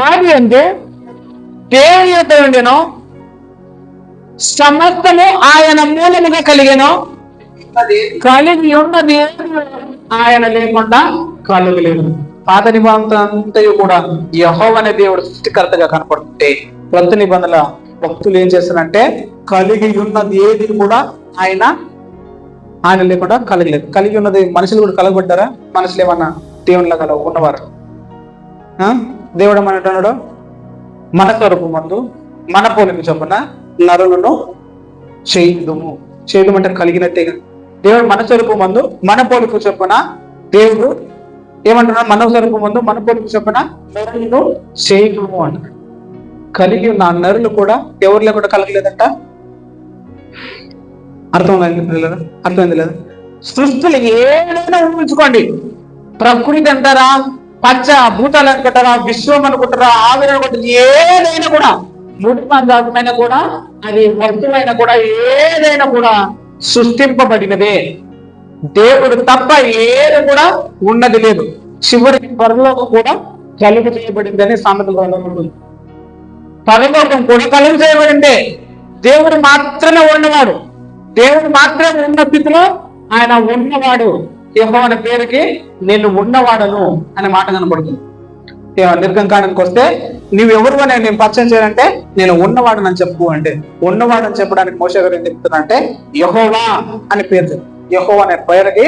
ఆది యందు దేవుని యొద్ద ఉండెను, సమస్తము ఆయన మూలముగా కలిగెను, కలిగి ఉన్నది ఆయన లేకుండా కలుగలేదు. పాత నిబంధన అంతయు కూడా యెహోవా అనే దేవుడు సృష్టికర్తగా కనపడుతుంటే, కొత్త నిబంధనల భక్తులు ఏం చేస్తారంటే కలిగి ఉన్నది ఏది కూడా ఆయన లేకుండా కలగలేదు. కలిగి ఉన్నది మనుషులు కూడా కలగబడ్డారా? మనుషులు ఏమన్నా దేవునిలా ఉన్నవారు? దేవుడు ఏమంటున్నాడు? మన స్వరూపమందు మన పోలిక చొప్పున నరులను చేయుదుము. చేయడం అంటే కలిగినట్టేగా. దేవుడు మన స్వరూపమందు మన పోలిక చొప్పున దేవుడు ఏమంటున్నాడు? మన స్వరూపం ముందు మన పొరుగు చొప్పున నరులను చేయము అంటున్నాడు. కలిగి ఉన్న ఆ నరులు కూడా ఎవరిలో కూడా కలగలేదంట. అర్థమైంది లేదా? సృష్టిలు ఏదైనా ఊహించుకోండి, ప్రకృతి అంటారా, పంచ భూతాలు అనుకుంటారా, విశ్వం అనుకుంటారా, ఆవిరి అనుకుంటారా, ఏదైనా కూడా మూఢమైన కూడా, అది వస్తువైనా కూడా, ఏదైనా కూడా సృష్టింపబడినదే. దేవుడు తప్ప ఏది కూడా ఉన్నది లేదు. చివరికి పరలోకం కూడా కలుగు చేయబడింది అని సామెతలో ఉంటుంది. పరలోకం కూడా కలుగు చేయబడిందే. దేవుడు మాత్రమే ఉన్నవాడు. దేవుడు మాత్రమే ఉన్న స్థితిలో ఆయన ఉన్నవాడు. యెహోవా అనే పేరుకి నేను ఉన్నవాడను అనే మాట కనబడుతుంది. నిర్గమకాండానికి వస్తే నువ్వెవరు అని నేను పరిచయం చేయాలంటే నేను ఉన్నవాడు అని చెప్పు అంటే, ఉన్నవాడు అని చెప్పడానికి మోషే గారు ఏం చెప్తున్నా అంటే యెహోవా అనే పేరు. యెహోవా అనే పేరుకి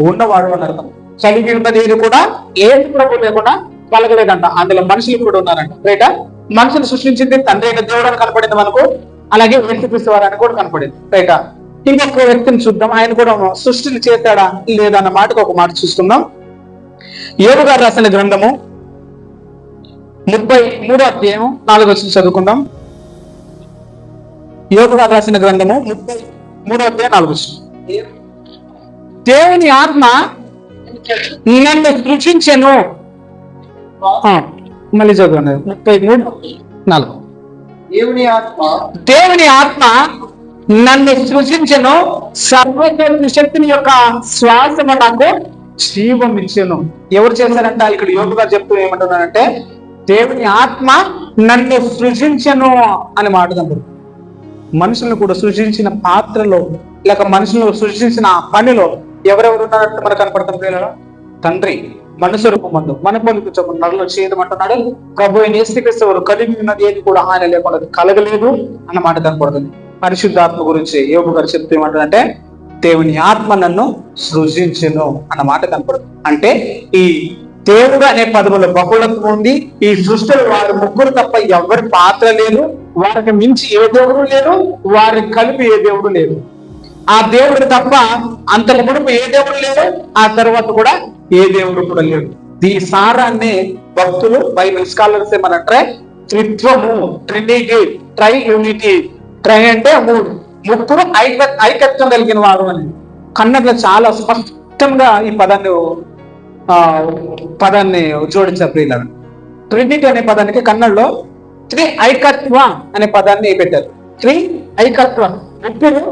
ఉన్నవాడు అని అర్థం. కలిగి ఉన్నది ఏది కూడా ఏది ప్రభు లేకుండా కలగలేదంట. అందులో మనుషులు కూడా ఉన్నారంట. రైటా? మనుషులు సృష్టించింది తండ్రి అయిన దేవుడు అని కనపడింది మనకు. అలాగే యేసుక్రీస్తువారని కూడా కనపడింది. రైటా? ఇంకొక వ్యక్తిని చూద్దాం. ఆయన కూడా సృష్టిని చేస్తాడా లేదా అన్న మాటకు ఒక మాట చూసుకుందాం. యోబు గారు రాసిన గ్రంథము 33వ అధ్యాయం 4వ వచనం చదువుకుందాం. యోబు గారు రాసిన గ్రంథము 33వ అధ్యాయం 4వ వచనం. దేవుని ఆత్మ నన్ను సృష్టించెను. మళ్ళీ చదవండి. 33:4. దేవుని ఆత్మ నన్ను సృష్టించెను, సర్వశక్తి శక్తిని యొక్క శ్వాసము నాకు జీవం ఇచ్చెను. ఎవరు చేశారంట? ఇక్కడ యోబు గారు చెప్తూ ఏమంటున్నారంటే దేవుని ఆత్మ నన్ను సృజించెను అని మాట కనపడుతుంది. మనుషులను కూడా సృజించిన పాత్రలో లేక మనుషులను సృజించిన పనిలో ఎవరెవరు ఉన్నారంటే మనకు కనపడుతుంది. తండ్రి మనుషు రూపమందు మన పొలికి చొప్పున నరులను చేయమంటున్నాడు. ప్రభు అయిన యేసుక్రీస్తు వారు కలిగి ఉన్నది ఏది కూడా ఆయన లేకుండా కలగలేదు అన్న మాట కనపడుతుంది. పరిశుద్ధాత్మ గురించి యోబు గారు చెప్తూ ఏమంటారంటే దేవుని ఆత్మ నన్ను సృజించెను అన్న మాట కనపడుతుంది. అంటే ఈ దేవుడు అనే పదముల బహుళత్వం ఉంది. ఈ సృష్టిలో వారి ముగ్గురు తప్ప ఎవరి పాత్ర లేదు. వారికి మించి ఏ దేవుడు లేరు, వారికి కలిపి ఏ దేవుడు లేరు. ఆ దేవుడు తప్ప అంతల మునుపు ఏ దేవుడు లేరు, ఆ తర్వాత కూడా ఏ దేవుడు కూడా లేడు. ఈ సారాన్ని భక్తులు బైబిల్ స్కాలర్స్ ఏమనంటే త్రిత్వము, ట్రినిటీ, ట్రై యూనిటీ. ట్రై అంటే మూడు, ముగ్గురు ఐకత్వం కలిగిన వారు అని కన్నడలో చాలా స్పష్టంగా ఈ పదాన్ని జోడించారు ప్రియులారా. ట్రినిటీ అనే పదానికి కన్నడలో త్రి ఐకత్వ అనే పదాన్ని పెట్టారు. త్రి ఐకత్వ, ముగ్గురు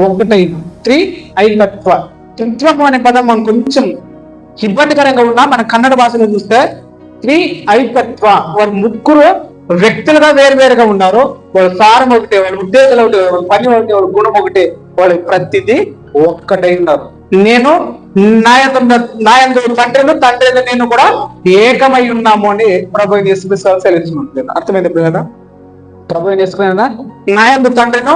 ఒకటైన త్రి ఐకత్వ. త్రిత్వము అనే పదం మనం కొంచెం ఇబ్బందికరంగా ఉన్నా మన కన్నడ భాషలో చూస్తే త్రి ఐకత్వ, వారు ముగ్గురు వ్యక్తులుగా వేరువేరుగా ఉన్నారు. వాళ్ళ సారం ఒకటే, వాళ్ళ ఉద్దేశాలు ఒకటి, వాళ్ళ పని ఒకటి, వాళ్ళ గుణం ఒకటి, వాళ్ళ ప్రతిదీ ఒక్కటై ఉన్నారు. నేను నాయందు తండ్రిను, తండ్రిని నేను కూడా ఏకమై ఉన్నాము అని ప్రభు యేసుక్రీస్తు సెలవుచుకుంటున్నాను. అర్థమైంది కదా? ప్రభు యేసుక్రీస్తు నాయందు తండ్రిను,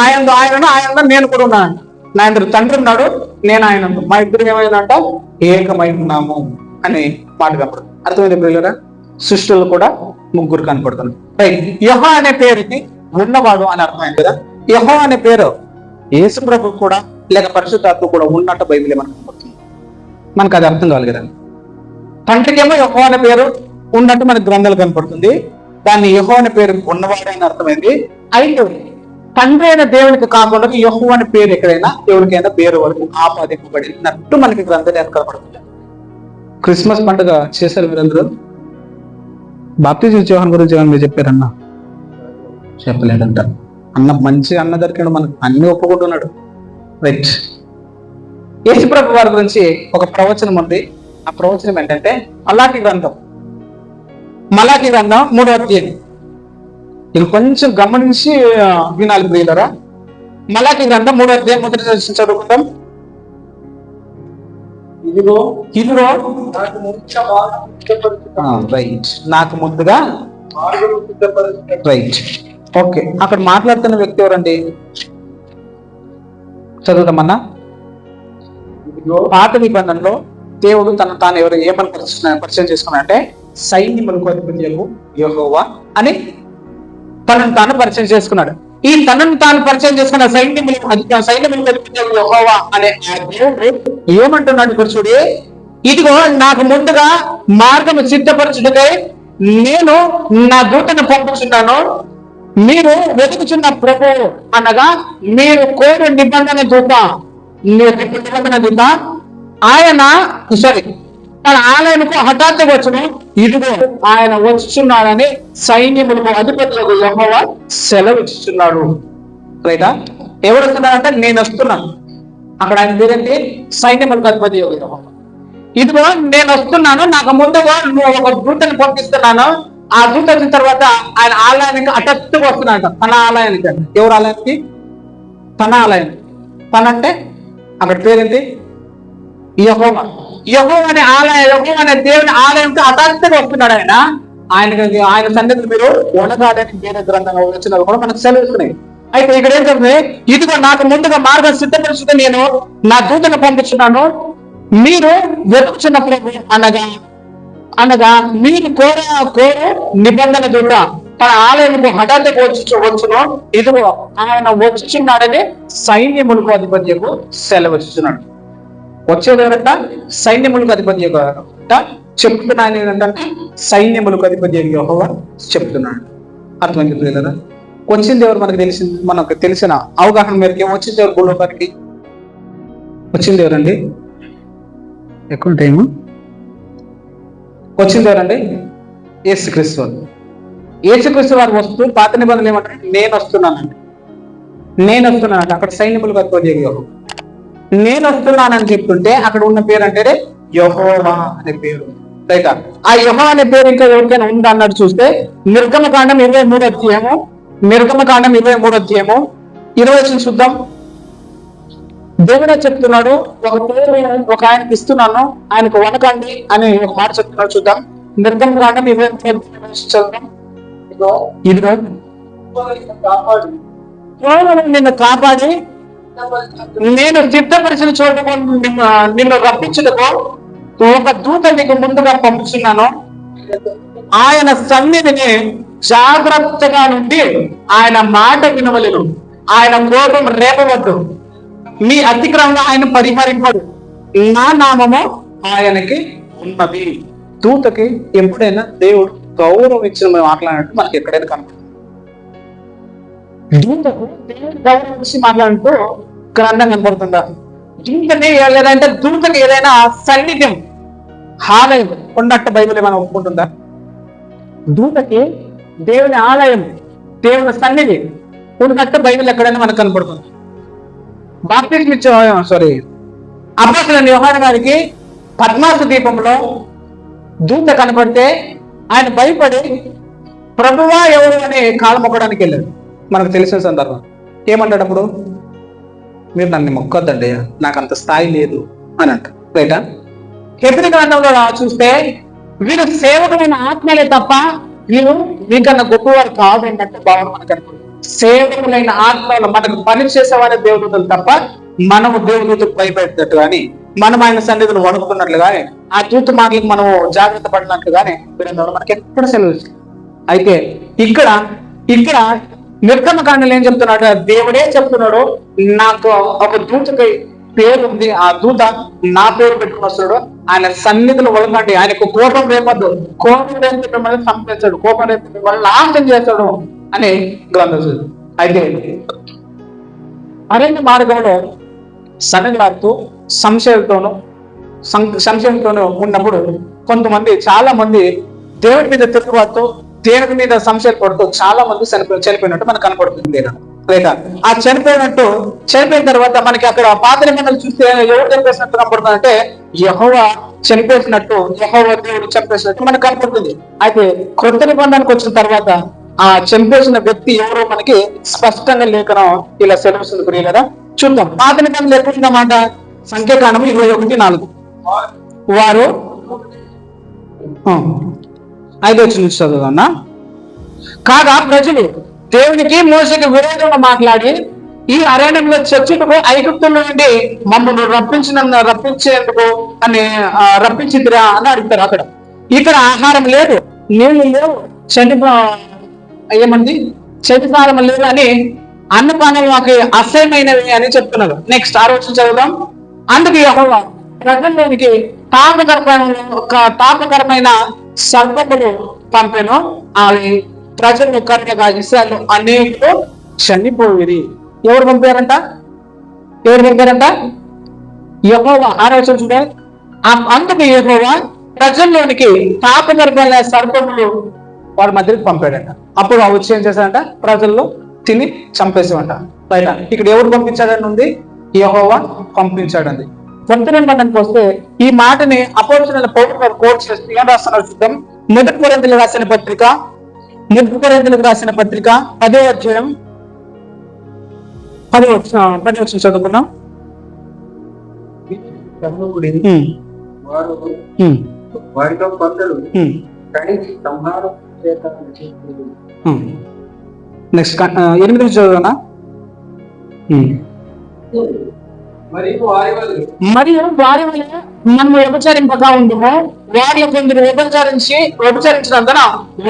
నాయందు ఆయనను, ఆయన నేను కూడా ఉన్నాను. నాయందు తండ్రి ఉన్నాడు, నేను ఆయన, మా ఇద్దరు ఏమైందంట ఏకమై ఉన్నాము అని మాట కనపడుతుంది. అర్థమైంది ప్రియులరా? సృష్టిలో కూడా ముగ్గురు కనపడుతున్నారు. యెహోవా అనే పేరుకి ఉన్నవాడు అని అర్థమైంది కదా? యెహోవా అనే పేరు యేసు ప్రభు కూడా లేక పరిశుద్ధాత్మ కూడా ఉన్నట్టు బైబిల్ మనకు కనపడుతుంది. మనకు అది అర్థం కావాలి కదా. తండ్రికి ఏమో యెహోవా అనే పేరు ఉన్నట్టు మనకు గ్రంథాలు కనపడుతుంది. దాన్ని యెహోవా అనే పేరు ఉన్నవాడు అని అర్థమైంది. అయితే తండ్రి అయిన దేవునికి కాకుండా యెహోవా అనే పేరు ఎక్కడైనా ఎవరికైనా పేరు వరకు ఆపాదింపబడినట్టు మనకి గ్రంథాలు కనపడుతుంది. క్రిస్మస్ పండుగ చేశారు మీరందరూ? బాప్తిజం యోహాను గురించి ఏమన్నా మీరు చెప్పారన్నా? చెప్పలేదంట. అన్న మంచి అన్న దొరికాడు, మనకు అన్ని ఒప్పుకుంటున్నాడు. రైట్. యేసుప్రభు వారి గురించి ఒక ప్రవచనం ఉంది. ఆ ప్రవచనం ఏంటంటే మలాకి గ్రంథం 3వ అధ్యాయం. ఇది కొంచెం గమనించి వినాలి ప్రియులరా. మలాకి గ్రంథం 3వ అధ్యాయం 1వ వచనం చదువుకుందాం. నాకు ముందుగా రైట్. ఓకే, అక్కడ మాట్లాడుతున్న వ్యక్తి ఎవరండి? చదువుదామన్నా. పాత నిబంధనలో దేవుడు తాను ఎవరు ఏమని పరిచయం చేసుకున్నాడంటే సైన్యములకు అధిపతి యెహోవా అని తనను తాను పరిచయం చేసుకున్నాడు. ఈ తనను తాను పరిచయం చేసుకున్న సైన్యములు యెహోవా అనే ఆ దేవుడు ఏమంటున్నాడు ఇక్కడ చూడి, ఇదిగో నాకు ముందుగా మార్గము సిద్ధపరచుటకై నేను నా దూతను పంపుచున్నాను, మీరు వెతుకుచున్న ప్రభు అనగా మీరు కోరు నిబంధన దూత, నిబంధన దూత ఆయన తన ఆలయముకు హఠాత్తుగా వచ్చును, ఇదిగో ఆయన వచ్చుచున్నాడని సైన్యములకు అధిపతులకు యెహోవా సెలవిస్తున్నాడు. రైటా? ఎవరు వస్తున్నాడంటే నేను వస్తున్నాను. అక్కడ ఆయన పేరేంటి? సైన్యములకు అధిపతి యెహోవా. ఇదిగో నేను వస్తున్నాను, నాకు ముందుగా నువ్వు ఒక దూతని పంపిస్తున్నాను. ఆ దూత వచ్చిన తర్వాత ఆయన ఆలయానికి హఠాత్తుగా వస్తున్నాడు. తన ఆలయానికి. ఎవరు ఆలయానికి? తన ఆలయానికి. తన అంటే అక్కడ పేరేంటి? యెహోవా. యెహోవా అనే ఆలయం, యెహోవా అనే దేవుని ఆలయంతో హఠాత్తుగా వస్తున్నాడు ఆయన. ఆయన సన్నిధిని మీరు వనగాడని వేరే గ్రంథంగా వచ్చినవి కూడా మనకు సెలవుస్తున్నాయి. అయితే ఇక్కడ ఏం చెప్తుంది? ఇదిగో నాకు ముందుగా మార్గం సిద్ధపరుచుకుని నేను నా దూతను పంపించున్నాను, మీరు వెతుకుచున్న ప్రభు అనగా మీరు కోరు నిబంధన దూత తన ఆలయముకు హఠాత్తుగా వచ్చును, ఇదిగో ఆయన వచ్చుచున్నాడని సైన్యములకు అధిపత్యకు సెలవుస్తున్నాడు. వచ్చేది ఎవరంట? సైన్యములకు అధిపతి చెప్తున్నాను. ఏంటంటే సైన్యములకు అధిపతి యెహోవా చెప్తున్నాడు. అర్థమైంది కదా? వచ్చింది ఎవరు? మనకు తెలిసిన అవగాహన మేరకు వచ్చింది ఎవరు భూలోకానికి? వచ్చింది ఎవరండి? ఎక్కువ టైము వచ్చింది ఎవరండి? యేసుక్రీస్తు వారు. యేసుక్రీస్తు వారు వస్తూ పాత నిబంధనలు ఏమంటారు? నేను వస్తున్నానండి. అక్కడ సైన్యములకు అధిపతి యెహోవా. నేను వస్తున్నానని చెప్తుంటే అక్కడ ఉన్న పేరు అంటే యెహోవా అనే పేరు. రైట్? ఆ యెహోవా అనే పేరు ఇంకా ఎవరికైనా ఉందా అన్నట్టు చూస్తే నిర్గమకాండం 23వ అధ్యాయము 20 చూద్దాం. దేవుడే చెప్తున్నాడు, ఒక పేరు ఒక ఆయనకి ఇస్తున్నాను, ఆయనకు వనకండి అని ఒక మాట చెప్తున్నాడు. చూద్దాం. నిర్గమకాండం 23 చదువుదాం. ఇదిగో నిన్ను కాపాడి నేను సిద్ధపరిచిన చోటుకు నిన్ను రప్పించుటకు ఒక దూత నీకు ముందుగా పంపుతున్నాను. ఆయన సన్నిధిని జాగ్రత్తగా నుండి ఆయన మాట వినవలెను, ఆయన కోపం రేపవద్దు, మీ అతిక్రమంగా ఆయన పరిహరింపడు, నా నామము ఆయనకి ఉన్నది. దూతకి ఎప్పుడైనా దేవుడు గౌరవం ఇచ్చిన మాట్లాడినట్టు మనకి ఎక్కడైనా కనపడుతుంది. దూతకు దేవుడు గౌరవం ఇచ్చి మాట్లాడుతూ గ్రంథం కనపడుతుందా? దూతని లేదంటే దూతకి ఏదైనా సన్నిధ్యం ఆలయం ఉన్నట్టు బైబిల్ ఏమైనా ఒప్పుకుంటుందా? దూతకి దేవుని ఆలయం, దేవుని సన్నిధి ఉన్నట్టు బైబిల్ ఎక్కడైనా మనకు కనపడుతుంది. బాప్తిస్మం ఇచ్చే అపోస్తలుడైన యోహాను గారికి పద్మాసు దీపంలో దూత కనపడితే ఆయన భయపడి ప్రభువా ఎవరు అని కాలు మొక్కడానికి వెళ్ళాడు. మనకు తెలిసిన సందర్భం. ఏమంటాడు అప్పుడు? మీరు నన్ను మొక్కొద్దండి, నాకు అంత స్థాయి లేదు అని అంట. రైటా? హెబ్రీ గ్రంథంలో చూస్తే వీరు సేవకులైన ఆత్మలే తప్ప వీరు మీకన్నా గొప్పవారు కాదు అన్నట్టు భావన మనకు అనుకుంటుంది. సేవకులైన ఆత్మలు మనకు పని చేసేవారే దేవదూతలు తప్ప మనము దేవదూతకు భయపెట్టినట్టు కానీ, మనం ఆయన సన్నిధులు వణుకుతున్నట్లు కానీ, ఆ దూత మాటలకు మనము జాగ్రత్త పడినట్లు కానీ వీరందరూ మనకి ఎక్కడ సెలవు. అయితే ఇక్కడ నిర్గమకాండలో ఏం చెప్తున్నాడు? దేవుడే చెప్తున్నాడు, నాకు ఒక దూతకి పేరు ఉంది, ఆ దూత నా పేరు పెట్టుకుని వస్తున్నాడు, ఆయన సన్నిధులు వదలండి, ఆయనకు కోపం రేపద్దు, కోపం రేపు మిమ్మల్ని చంపేస్తాడు, కోపం రేపు మిమ్మల్ని నాశనం చేస్తాడు అని గ్రంథం. అయితే అరణ్య మార్గంలో సన్నగారుతూ సంశయంతోనూ ఉన్నప్పుడు కొంతమంది చాలా మంది దేవుడి మీద తిరుగుబాటు, దేవుడి మీద సంశయాలు పడుతూ చాలా మంది చనిపోయినట్టు మనకు కనపడుతుంది. లేదా ఆ చనిపోయిన తర్వాత మనకి అక్కడ పాత నిబంధనలు చూస్తే ఎవరు చనిపేసినట్టు కనపడుతుంది అంటే యెహోవా చనిపేసినట్టు, యెహోవా దేవుడు చంపేసినట్టు మనకు కనపడుతుంది. అయితే కొత్త నిబంధనకు వచ్చిన తర్వాత ఆ చంపేసిన వ్యక్తి ఎవరో మనకి స్పష్టంగా లేఖనం ఇలా సెలవుస్తుంది. ప్రియులారా, చూద్దాం. పాత నిబంధనలు ఎక్కడున్నమాట? సంఖ్యాకాండం 21:4 వారు 5 నుంచి చదువుదన్నా. కాగా ప్రజలు దేవునికి మోసకి విరోధంగా మాట్లాడి ఈ అరణ్యంలో చచ్చుటకు ఐగుప్తుల నుండి మమ్మల్ని రప్పించేందుకు అని రప్పించిదిరా అని అడుగుతారు. ఇక్కడ ఆహారం లేదు, నీళ్లు లేవు, చలికాలం లేదు అని అన్నపానాలు మాకు అసహ్యమైనవి అని చెప్తున్నారు. నెక్స్ట్ 6వ వచనం చదువుదాం. అందుకు యెహోవా ప్రజల్లోనికి తాపకరమైన సర్పములు పంపెను, అవి ప్రజలు కనుక ఇశ్రాయేలు అనేకులు చనిపోయిరి. ఎవరు పంపారంట? యెహోవా. 6వ వచనం చూడండి. అందుకు యెహోవా ప్రజల్లోనికి తాపకరమైన సర్పములు వారి మధ్యకి పంపాడంట. అప్పుడు ఆ వచ్చి ఏం చేశాడంట? ప్రజల్లో తిని చంపేసామంట. బయట ఇక్కడ ఎవరు పంపించాడని ఉంది? యెహోవా పంపించాడండి. 19 వస్తే ఈ మాటని అపోస్తలుడైన పౌలు గారు కోట్ చేస్తూ ఏం రాస్తున్నారు చూద్దాం. మొదటి కొరింథీయులకు రాసిన పత్రిక 10వ అధ్యాయం 10వ వచనం చదువుకున్నాం. వారితో కొందరు కడిగి సంహారం చేత నెక్స్ట్ 8 చదువునా. మరియు వారి వల్ల మనం వ్యభిచరింపగా ఉండము. వారిలో కొందరు వ్యభిచరించినందున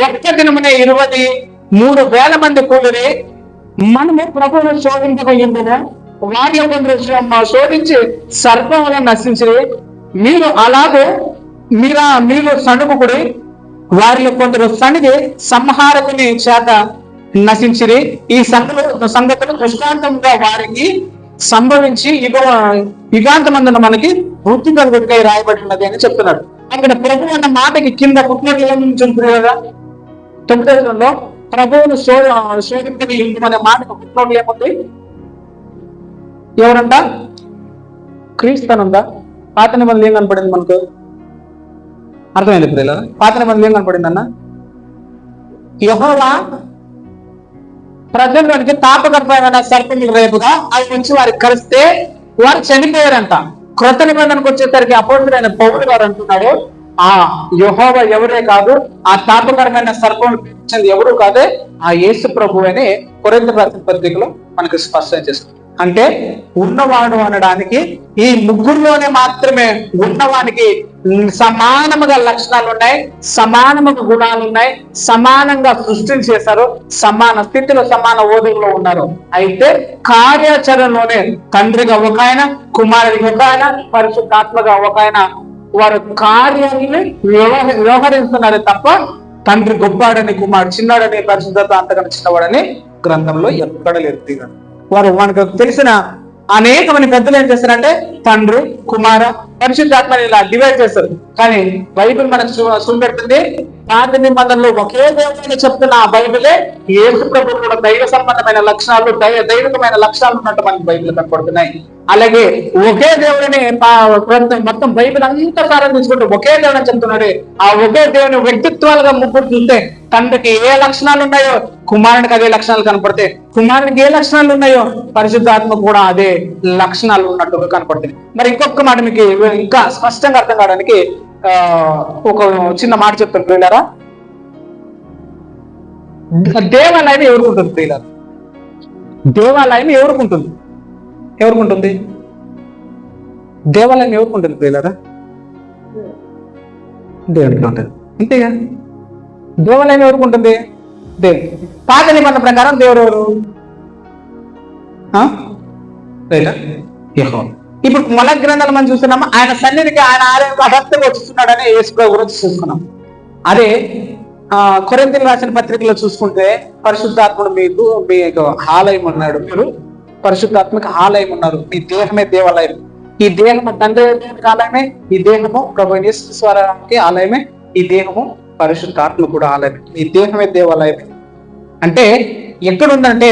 ఒక్క దినమునే 23,000 మంది కూలిరి. మనము ప్రభువును శోధింపగా ఉండము. వారిలో కొందరు శోధించి సర్పములను నశించి మీరు అలాగే మీరు సణుగుడి. వారిలో కొందరు సణిగి సంహారకుని చేత నశించిరి. ఈ సంగతులు దృష్టాంతంగా వారికి సంభవించి యుగాంతమందున మనకి వృత్తి కలుగుడికై రాయబడినది అని చెప్తున్నాడు. అక్కడ ప్రభు అన్న మాటకి కింద పుట్టినట్లు ఏముంటుంది కదా? 9లో ప్రభువును శోధింపని అనే మాటకు పుట్టినట్లు ఏముంది? ఎవరంట? క్రీస్తునుందా? పాత నిబంధనలు ఏం కనపడింది మనకు? అర్థమైంది ప్రియుల? పాత నిబంధనలు ఏం కనపడింది అన్న? యెహోవా ప్రజల్లోనికి తాపకరమైన సర్పములు రేపుగా అవి వచ్చి వారికి కలిస్తే వారు చనిపోయారంట. క్రొత్త నిబంధనకు వచ్చేసరికి అపోస్తలుడైన పౌలు గారు అంటున్నాడు, ఆ యెహోవా ఎవరే కాదు, ఆ తాపకరమైన సర్పములు పిలిచింది ఎవరు కాదే, ఆ యేసు ప్రభు అని కొరింథీయులకు రాసిన పత్రికలో మనకు స్పష్టం చేస్తుంది. అంటే ఉన్నవాడు అనడానికి ఈ ముగ్గురులోనే మాత్రమే ఉన్నవానికి సమానముగా లక్షణాలు ఉన్నాయి, సమానముగా గుణాలు ఉన్నాయి, సమానంగా సృష్టిని చేశారు, సమాన స్థితిలో సమాన హోదాలో ఉన్నారు. అయితే కార్యాచరణలోనే తండ్రిగా ఒక ఆయన, కుమారుడిగా ఒక ఆయన, పరిశుద్ధాత్మగా ఒక ఆయన వారు కార్యాన్ని వ్యవహరిస్తున్నారు తప్ప తండ్రి గొప్పాడని కుమారుడు చిన్నాడని పరిశుద్ధత అంతకన్నా చిన్నవాడని గ్రంథంలో ఎక్కడ లేదు. వారు మనకు తెలిసిన అనేకమైన పెద్దలు ఏం చేస్తారంటే తండ్రి, కుమార, పరిశుద్ధాత్మని ఇలా డివైడ్ చేస్తారు. కానీ బైబిల్ మనకు చూపెడుతుంది పాత నిబంధనలో ఒకే దేవుని చెప్తున్న ఆ బైబిలే యేసు ప్రభువు కూడా దైవ సంబంధమైన లక్షణాలు, దైవికమైన లక్షణాలు ఉన్నట్టు మనకి బైబిల్ కనపడుతున్నాయి. అలాగే ఒకే దేవుడిని మొత్తం బైబిల్ అంతా సారం తీసుకుంటూ ఒకే దేవుని చెప్తున్నాడు. ఆ ఒకే దేవుని వ్యక్తిత్వాలుగా ముగ్గురు చూస్తే తండ్రికి ఏ లక్షణాలు ఉన్నాయో కుమారునికి అదే లక్షణాలు కనపడితే, కుమారునికి ఏ లక్షణాలు ఉన్నాయో పరిశుద్ధాత్మ కూడా అదే లక్షణాలు ఉన్నట్టుగా కనపడుతుంది. మరి ఇంకొక మాట మీకు ఇంకా స్పష్టంగా అర్థం కావడానికి ఒక చిన్న మాట చెప్తాను ప్రియులారా. దేవాలయం ఎవరుకుంటుంది ప్రియులారా? దేవాలయం ఎవరుకుంటుంది? దేవాలయం ఎవరుకుంటుంది ప్రియులారా? దేవుడికి ఉంటుంది. అంతేగా, దేవాలయం ఎవరుకుంటుంది? దేవుడు. పాత నిబంధన ప్రకారం దేవుడు ఎవరు? యెహోవా. ఇప్పుడు మొల గ్రంథాలు మనం చూస్తున్నాము, ఆయన సన్నిధికి ఆయన ఆలయంలో హస్తగా వచ్చిస్తున్నాడని యేసు ప్రభు గురించి చూసుకున్నాం. అదే కొరింథీయులకు రాసిన పత్రికలో చూసుకుంటే పరిశుద్ధాత్ముడు మీకు ఆలయం ఉన్నాడు, మీరు పరిశుద్ధాత్మక ఆలయం ఉన్నారు, మీ దేహమే దేవాలయం. ఈ దేహము తండ్రి ఆలయమే, ఈ దేహము ప్రభు యేసుక్రీస్తుకి ఆలయమే, ఈ దేహము పరిశుద్ధాత్మ కూడా ఆలయమే, ఈ దేహమే దేవాలయమే. అంటే ఎక్కడుందంటే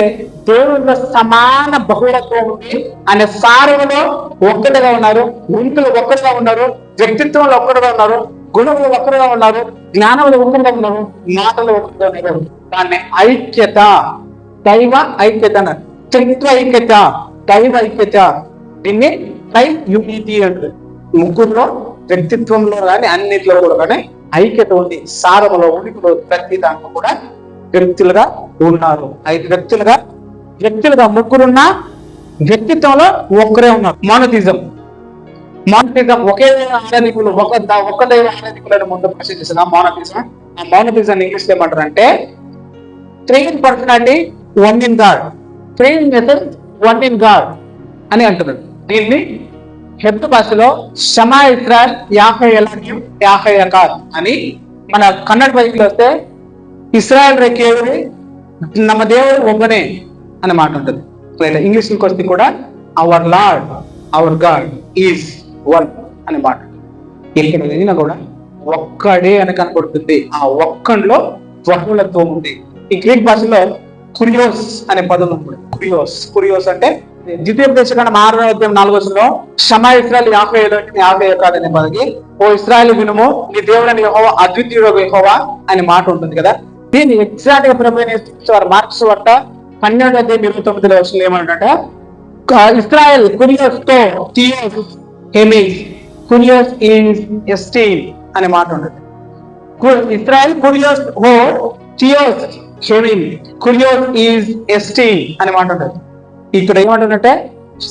దేవుడిలో సమాన బహుళత్వం ఉంది. ఆయన సారంలో ఒక్కటిగా ఉన్నారు, గుంపులు ఒక్కటిగా ఉన్నారు, వ్యక్తిత్వంలో ఒక్కటిగా ఉన్నారు, గుణంలో ఒక్కటిగా ఉన్నారు, జ్ఞానంలో ఒక్కటిగా ఉన్నారు, మాటలో ఒక్కటిగా ఉన్నారు. దాన్ని ఐక్యత, దైవ ఐక్యత అన్నారు. త్రిత్వ ఐక్యత, దైవ ఐక్యత, దీన్ని ట్రై యూనిటీ అంటారు. ముగ్గురులో వ్యక్తిత్వంలో కానీ అన్నింటిలో కూడా కానీ ఐక్యత ఉంది. సారములో, ఉనికిలో, ప్రతి దాంట్లో కూడా వ్యక్తులుగా ఉన్నారు. 5 వ్యక్తులుగా ముగ్గురున్న వ్యక్తిత్వంలో ఒక్కరే ఉన్నారు. మోనోథిజం ఒకే ఆరాధికులు, ఒక దైవ ఆరాధికులను ముందు ప్రశ్నించిన మోనోథిజం. ఆ మోనోథిజం ఇంగ్లీష్ ఏమంటారు అంటే 3 in personality, 1 in God. Three method one in God అని అంటున్నాడు. దీన్ని హెబ్రూ భాషలో షమా ఇస్రాయల్ యాహే ఎలాహీం యాహే ఎకాద్ అని, మన కన్నడ బైబిల్లో వస్తే ఇస్రాయల్ రేకేవరి నమ్మ దేవుడు ఒక్కనే అనే మాట ఉంటుంది. లేదా ఇంగ్లీష్కి వస్తే కూడా our Lord our God is one అనే మాట. ఇక్కడ వెళ్ళినా కూడా ఒక్కడే అని కనబడుతుంది. ఆ ఒక్కడిలో బహుళత్వం ఉంది. ఈ గ్రీక్ భాషలో కురియోస్ అనే పదం ఉంది. కురియోస్ అంటే ద్వితీయోపదేశకాండం 6:4 షమా ఇశ్రాయేలు యాహవే ఎలోహిం యాహవే ఎకాద్ అనే పదకి ఓ ఇశ్రాయేలు వినుము నీ దేవుడైన యెహోవా అద్వితీయుడగు యెహోవా అనే మాట ఉంటుంది కదా. దీన్ని ఎగ్జాక్ట్ గా ప్రభుత్వ మార్క్స్ వార్త 12:29 ఏమంటే ఇశ్రాయేల్ కురియోస్ తో థియోస్ హెమిస్ కురియోస్ ఈజ్ ఎస్టీమ్ అనే మాట ఉంటుంది. ఇశ్రాయేల్ కురియోస్ హో థియోస్ హెమిన్ కురియోస్ ఈజ్ ఎస్టీమ్ అనే మాట ఉంటుంది. ఇక్కడ ఏమంటుందంటే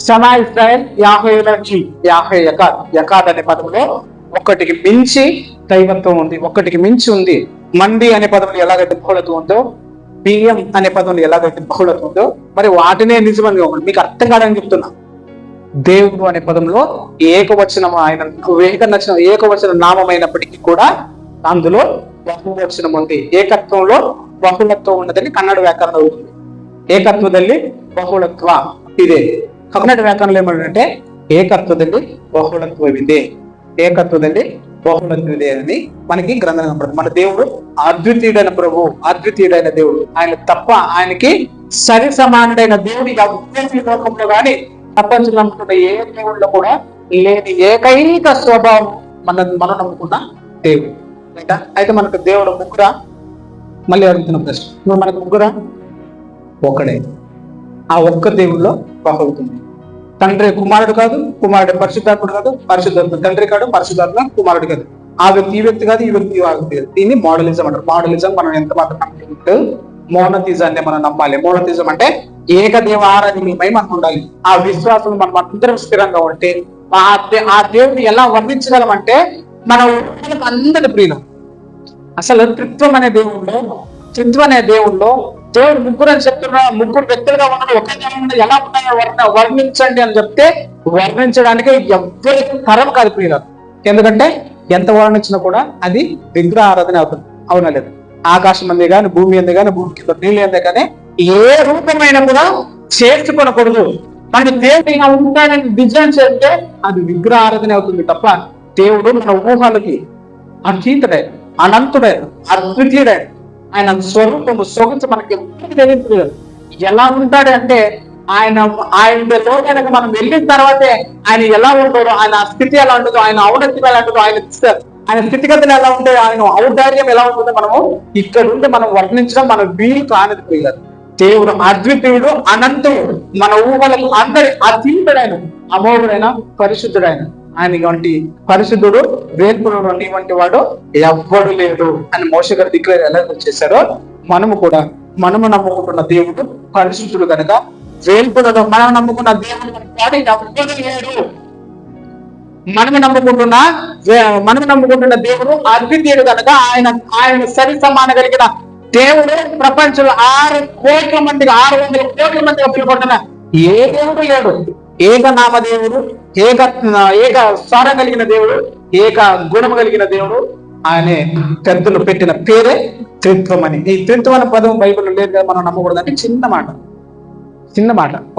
షమా ఇశ్రాయేల్ యాహవే ఎలోహిం యాహవే ఎకాద్. ఎకాద్ అనే పదంలో ఒక్కటికి మించి దైవత్వం ఉంది, ఒక్కటికి మించి ఉంది. మంది అనే పదంలో ఎలాగైతే బహుళత్వం ఉందో, బియ్యం అనే పదంలో ఎలాగైతే బహుళత్వం ఉందో, మరి వాటినే నిజమని మీకు అర్థం కాదని చెప్తున్నా. దేవుడు అనే పదంలో ఏకవచనం, ఆయన ఏకవచన నామం అయినప్పటికీ కూడా అందులో బహువచనం ఉంది. ఏకత్వంలో బహుళత్వం ఉన్నదని కన్నడ వ్యాకరణం అవుతుంది. ಏಕತ್ವದಲ್ಲಿ ಬಹುಳತ್ವ ಇದೆ. ಕನ್ನಡ ವ್ಯಾಕರಣ ಏమంటే ఏకత్వದಲ್ಲಿ బహుళత్వమిదే, ఏకత్వದಲ್ಲಿ బహుళత్వమిదే అని మనకి గ్రంథం కనపడుతుంది. మన దేవుడు అద్వితీయుడైన ప్రభు, అద్వితీయుడైన దేవుడు. ఆయన తప్ప ఆయనకి సరి సమానుడైన దేవుడు ఈ లోకంలో కానీ ప్రపంచంలో నమ్ముకున్న ఏ దేవుళ్ళలో కూడా లేని ఏకైక స్వభావం మనం నమ్ముకున్న దేవుడు. అయితే మనకు దేవుడు ముగ్గురా? మళ్ళీ అడుగుతున్న ప్రశ్న, నువ్వు మనకు ముగ్గురా? ఒక్కడే. ఆ ఒక్క దేవుల్లో బహుళతుంది. తండ్రి కుమారుడు కాదు, కుమారుడు పరిశుద్ధాత్ముడు కాదు, పరిశుద్ధాత్మ తండ్రి కాదు, పరిశుద్ధాత్మ కుమారుడు కాదు. ఆ వ్యక్తి ఈ వ్యక్తి కాదు, ఈ వ్యక్తి ఆ వ్యక్తి కాదు. దీన్ని మోడలిజం అంటారు. మోడలిజం మనం ఎంత మాత్రం మోనోథిజాన్ని మనం నమ్మాలి. మోనోథిజం అంటే ఏకదేవ ఆరాధనమై మనం ఉండాలి. ఆ విశ్వాసం మనం అందరం స్థిరంగా ఉంటే ఆ దేవుడిని ఎలా వర్ణించగలమంటే మన అందరి ప్రియులం. అసలు త్రిత్వం అనే దేవుళ్ళు దేవుడు ముగ్గురు అని చెప్తున్నా, ముగ్గురు వ్యక్తులుగా ఉన్నాడు, ఒకే దేవుడు ఎలా ఉన్నాయో వర్ణించండి అని చెప్తే వర్ణించడానికి ఎవరికి తరం కాదు ప్రియులు. ఎందుకంటే ఎంత వర్ణించినా కూడా అది విగ్రహ ఆరాధన అవుతుంది. అవునా లేదు? ఆకాశం అందే కానీ, భూమి అందే కానీ, భూమి కింద నీళ్ళు అందే కానీ ఏ రూపమైన కూడా చేసుకొనకూడదు. మనకి దేవుడు ఇలా ఉంటాడని డిజైన్ చేస్తే అది విగ్రహ ఆరాధన అవుతుంది తప్ప దేవుడు మన ఊహలకి అతీతుడే, అనంతుడే, అద్వితీయుడే. ఆయన స్వరూపము సొగసు మనకి ఎప్పటికీ తెలియదు. ఎలా ఉంటాడు అంటే ఆయనలో కనుక మనం వెళ్ళిన తర్వాతే ఆయన ఎలా ఉంటాడో, ఆయన స్థితి ఎలా ఉంటుందో, ఆయన ఔన్నత్యం ఎలా ఉంటుందో, ఆయన స్థితిగతులు ఎలా ఉంటాయో, ఆయన ఔదార్యం ఎలా ఉంటుందో మనము ఇక్కడ ఉంటే మనం వర్ణించడం మన వీలు కానిది పోయారు. దేవుడు అద్వితీయుడు, అనంతుడు, మన ఊహలకు అందరి అతీతుడైన, అమోఘుడైన, పరిశుద్ధుడైన. ఆయన వంటి పరిశుద్ధుడు, వేల్పుడు నీ వంటి వాడు ఎవ్వడు లేడు అని మోషే గారు డిక్లేర్ ఎలా చేశారో మనము నమ్ముకుంటున్న దేవుడు పరిశుద్ధుడు కనుక వేల్పుడు, మనం నమ్ముకున్న దేవుడు వాడు ఎవ్వడు లేడు. మనము నమ్ముకుంటున్న దేవుడు అద్వితీయుడు కనుక ఆయన సరి సమాన కలిగిన దేవుడు ప్రపంచంలో 600 కోట్ల మందిగా పిలుపుకుంటున్న ఏ దేవుడు లేడు. ఏకనామ దేవుడు, ఏక స్వరం కలిగిన దేవుడు, ఏక గుణము కలిగిన దేవుడు. ఆయనే పెద్దలు పెట్టిన పేరే త్రిత్వం అని. ఈ త్రిత్వం అనే పదం బైబిల్లో లేదు కదా, మనం నమ్మకూడదు అంటే చిన్న మాట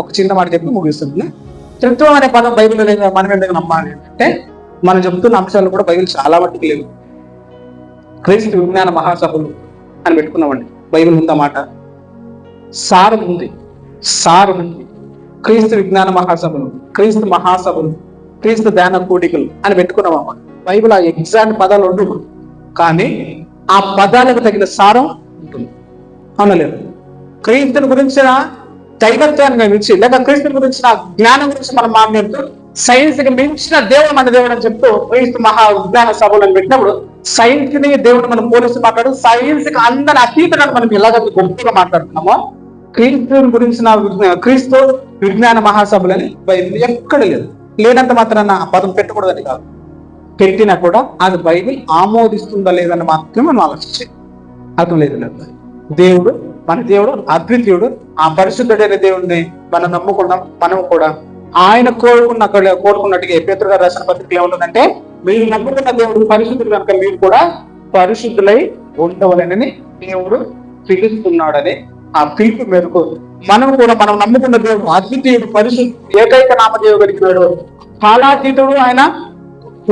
ఒక చిన్న మాట చెప్పి ముగిస్తుంది. త్రిత్వం అనే పదం బైబిల్లో లేదు, మనం ఎందుకు నమ్మాలి అంటే మనం చెప్తున్న అంశాలు కూడా బైబిల్ చాలా మట్టుకు లేవు. క్రీస్తు విజ్ఞాన మహాసభలు అని పెట్టుకున్నామండి, బైబిల్ ఉందా మాట? సారం ఉంది. క్రీస్తు విజ్ఞాన మహాసభలు, క్రీస్తు మహాసభలు, క్రీస్తు ధ్యాన కూడికలు అని పెట్టుకున్నాం అన్నమాట. బైబిల్ ఆ ఎగ్జాక్ట్ పదాలు ఉండవు, కానీ ఆ పదాలకు తగిన సారం ఉంటుంది. అవునా లేదు? క్రీస్తుని గురించిన దైవత్వాన్ని గురించి లేక క్రీస్తుని గురించిన జ్ఞానం గురించి మనం మాట్లాడుతూ సైన్స్ కి మించిన దేవుడు మన దేవుడు అని చెప్తూ క్రీస్తు మహా విజ్ఞాన సభలు పెట్టినప్పుడు సైన్స్ ని దేవుడు మనం పోలీసు మాట్లాడు, సైన్స్ కి అందరి అతీతులను మనం ఎలాగైతే గొప్పగా మాట్లాడుతున్నామో క్రీస్తు విజ్ఞాన మహాసభలని బైబిల్ ఎక్కడ లేదు. లేనంత మాత్రాన ఆ పదం పెట్టకూడదని కాదు, పెట్టినా కూడా అది బైబిల్ ఆమోదిస్తుందా లేదని మాత్రమే మనం ఆలోచించే అర్థం లేదు. దేవుడు మన దేవుడు అద్వితీయుడు. ఆ పరిశుద్ధుడైన దేవుడిని మనం నమ్ముకున్నాం. మనం కూడా ఆయన కోరుకున్నట్టుగా పేతురు గారు రాసిన పత్రికలో ఏముంటుందంటే, మీరు నమ్ముకున్న దేవుడు పరిశుద్ధుడు కనుక మీరు కూడా పరిశుద్ధులై ఉండవలనని దేవుడు పిలుస్తున్నాడని ఆ పిలుపు మేరకు మనం కూడా మనం నమ్ముకున్న దేవుడు అద్వితీయుడు, పరిశుద్ధుడు, ఏకైక నామదేవుడు కలిగినాడు, కాలాతీతుడు, ఆయన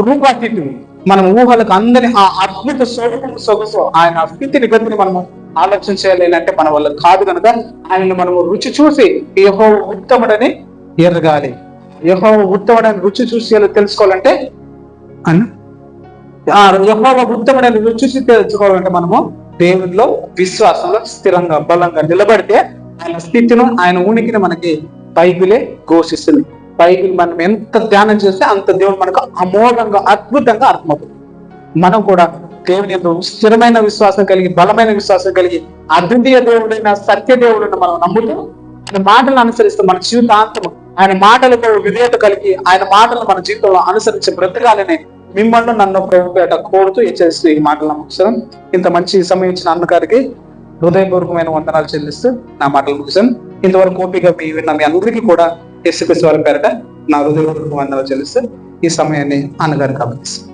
రూపాతీతుడు. మనం ఊహలకు అందని ఆ అద్భుత సొగసు ఆయన స్థితిని గతిని మనము ఆలోచన చేయాలి అంటే మన వల్ల కాదు కనుక ఆయనను మనము రుచి చూసి యెహోవా ఉత్తముడని ఎరగాలి. యెహోవా ఉత్తముడని రుచి చూసి తెలుసుకోవాలంటే యెహోవా ఉత్తముడని రుచి చూసి తెలుసుకోవాలంటే మనము దేవునిలో విశ్వాసంలో స్థిరంగా బలంగా నిలబడితే ఆయన స్థితిని ఆయన ఉనికిని మనకి బైబిలే ఘోషిస్తుంది. బైబిల్ మనం ఎంత ధ్యానం చేస్తే అంత దేవుడు మనకు అమోఘంగా అద్భుతంగా అర్థమవుతుంది. మనం కూడా దేవుని ఎందు స్థిరమైన విశ్వాసం కలిగి బలమైన విశ్వాసం కలిగి అద్వితీయ దేవుడైన సత్య దేవుడిని మనం నమ్ముతూ ఆయన మాటలను అనుసరిస్తూ మన జీవితాంతం ఆయన మాటలకు విధేయత కలిగి ఆయన మాటలను మన జీవితంలో అనుసరించి బ్రతకాలని మిమ్మల్ని నన్ను ప్రభుపేట కోరుతూ హెచ్చరిస్తూ ఈ మాటలను ముగిసాను. ఇంత మంచి సమయం ఇచ్చిన అన్నగారికి హృదయపూర్వకమైన వందనాలు చెల్లిస్తూ నా మాటలు ముగిసాను. ఇంతవరకు ఓపిక విన్న మీ అందరికీ కూడా యేసుక్రీస్తు వారి పేరట నా హృదయపూర్వక వందనాలు చెల్లిస్తూ ఈ సమయాన్ని అన్నగారికి అప్పగిస్తాను.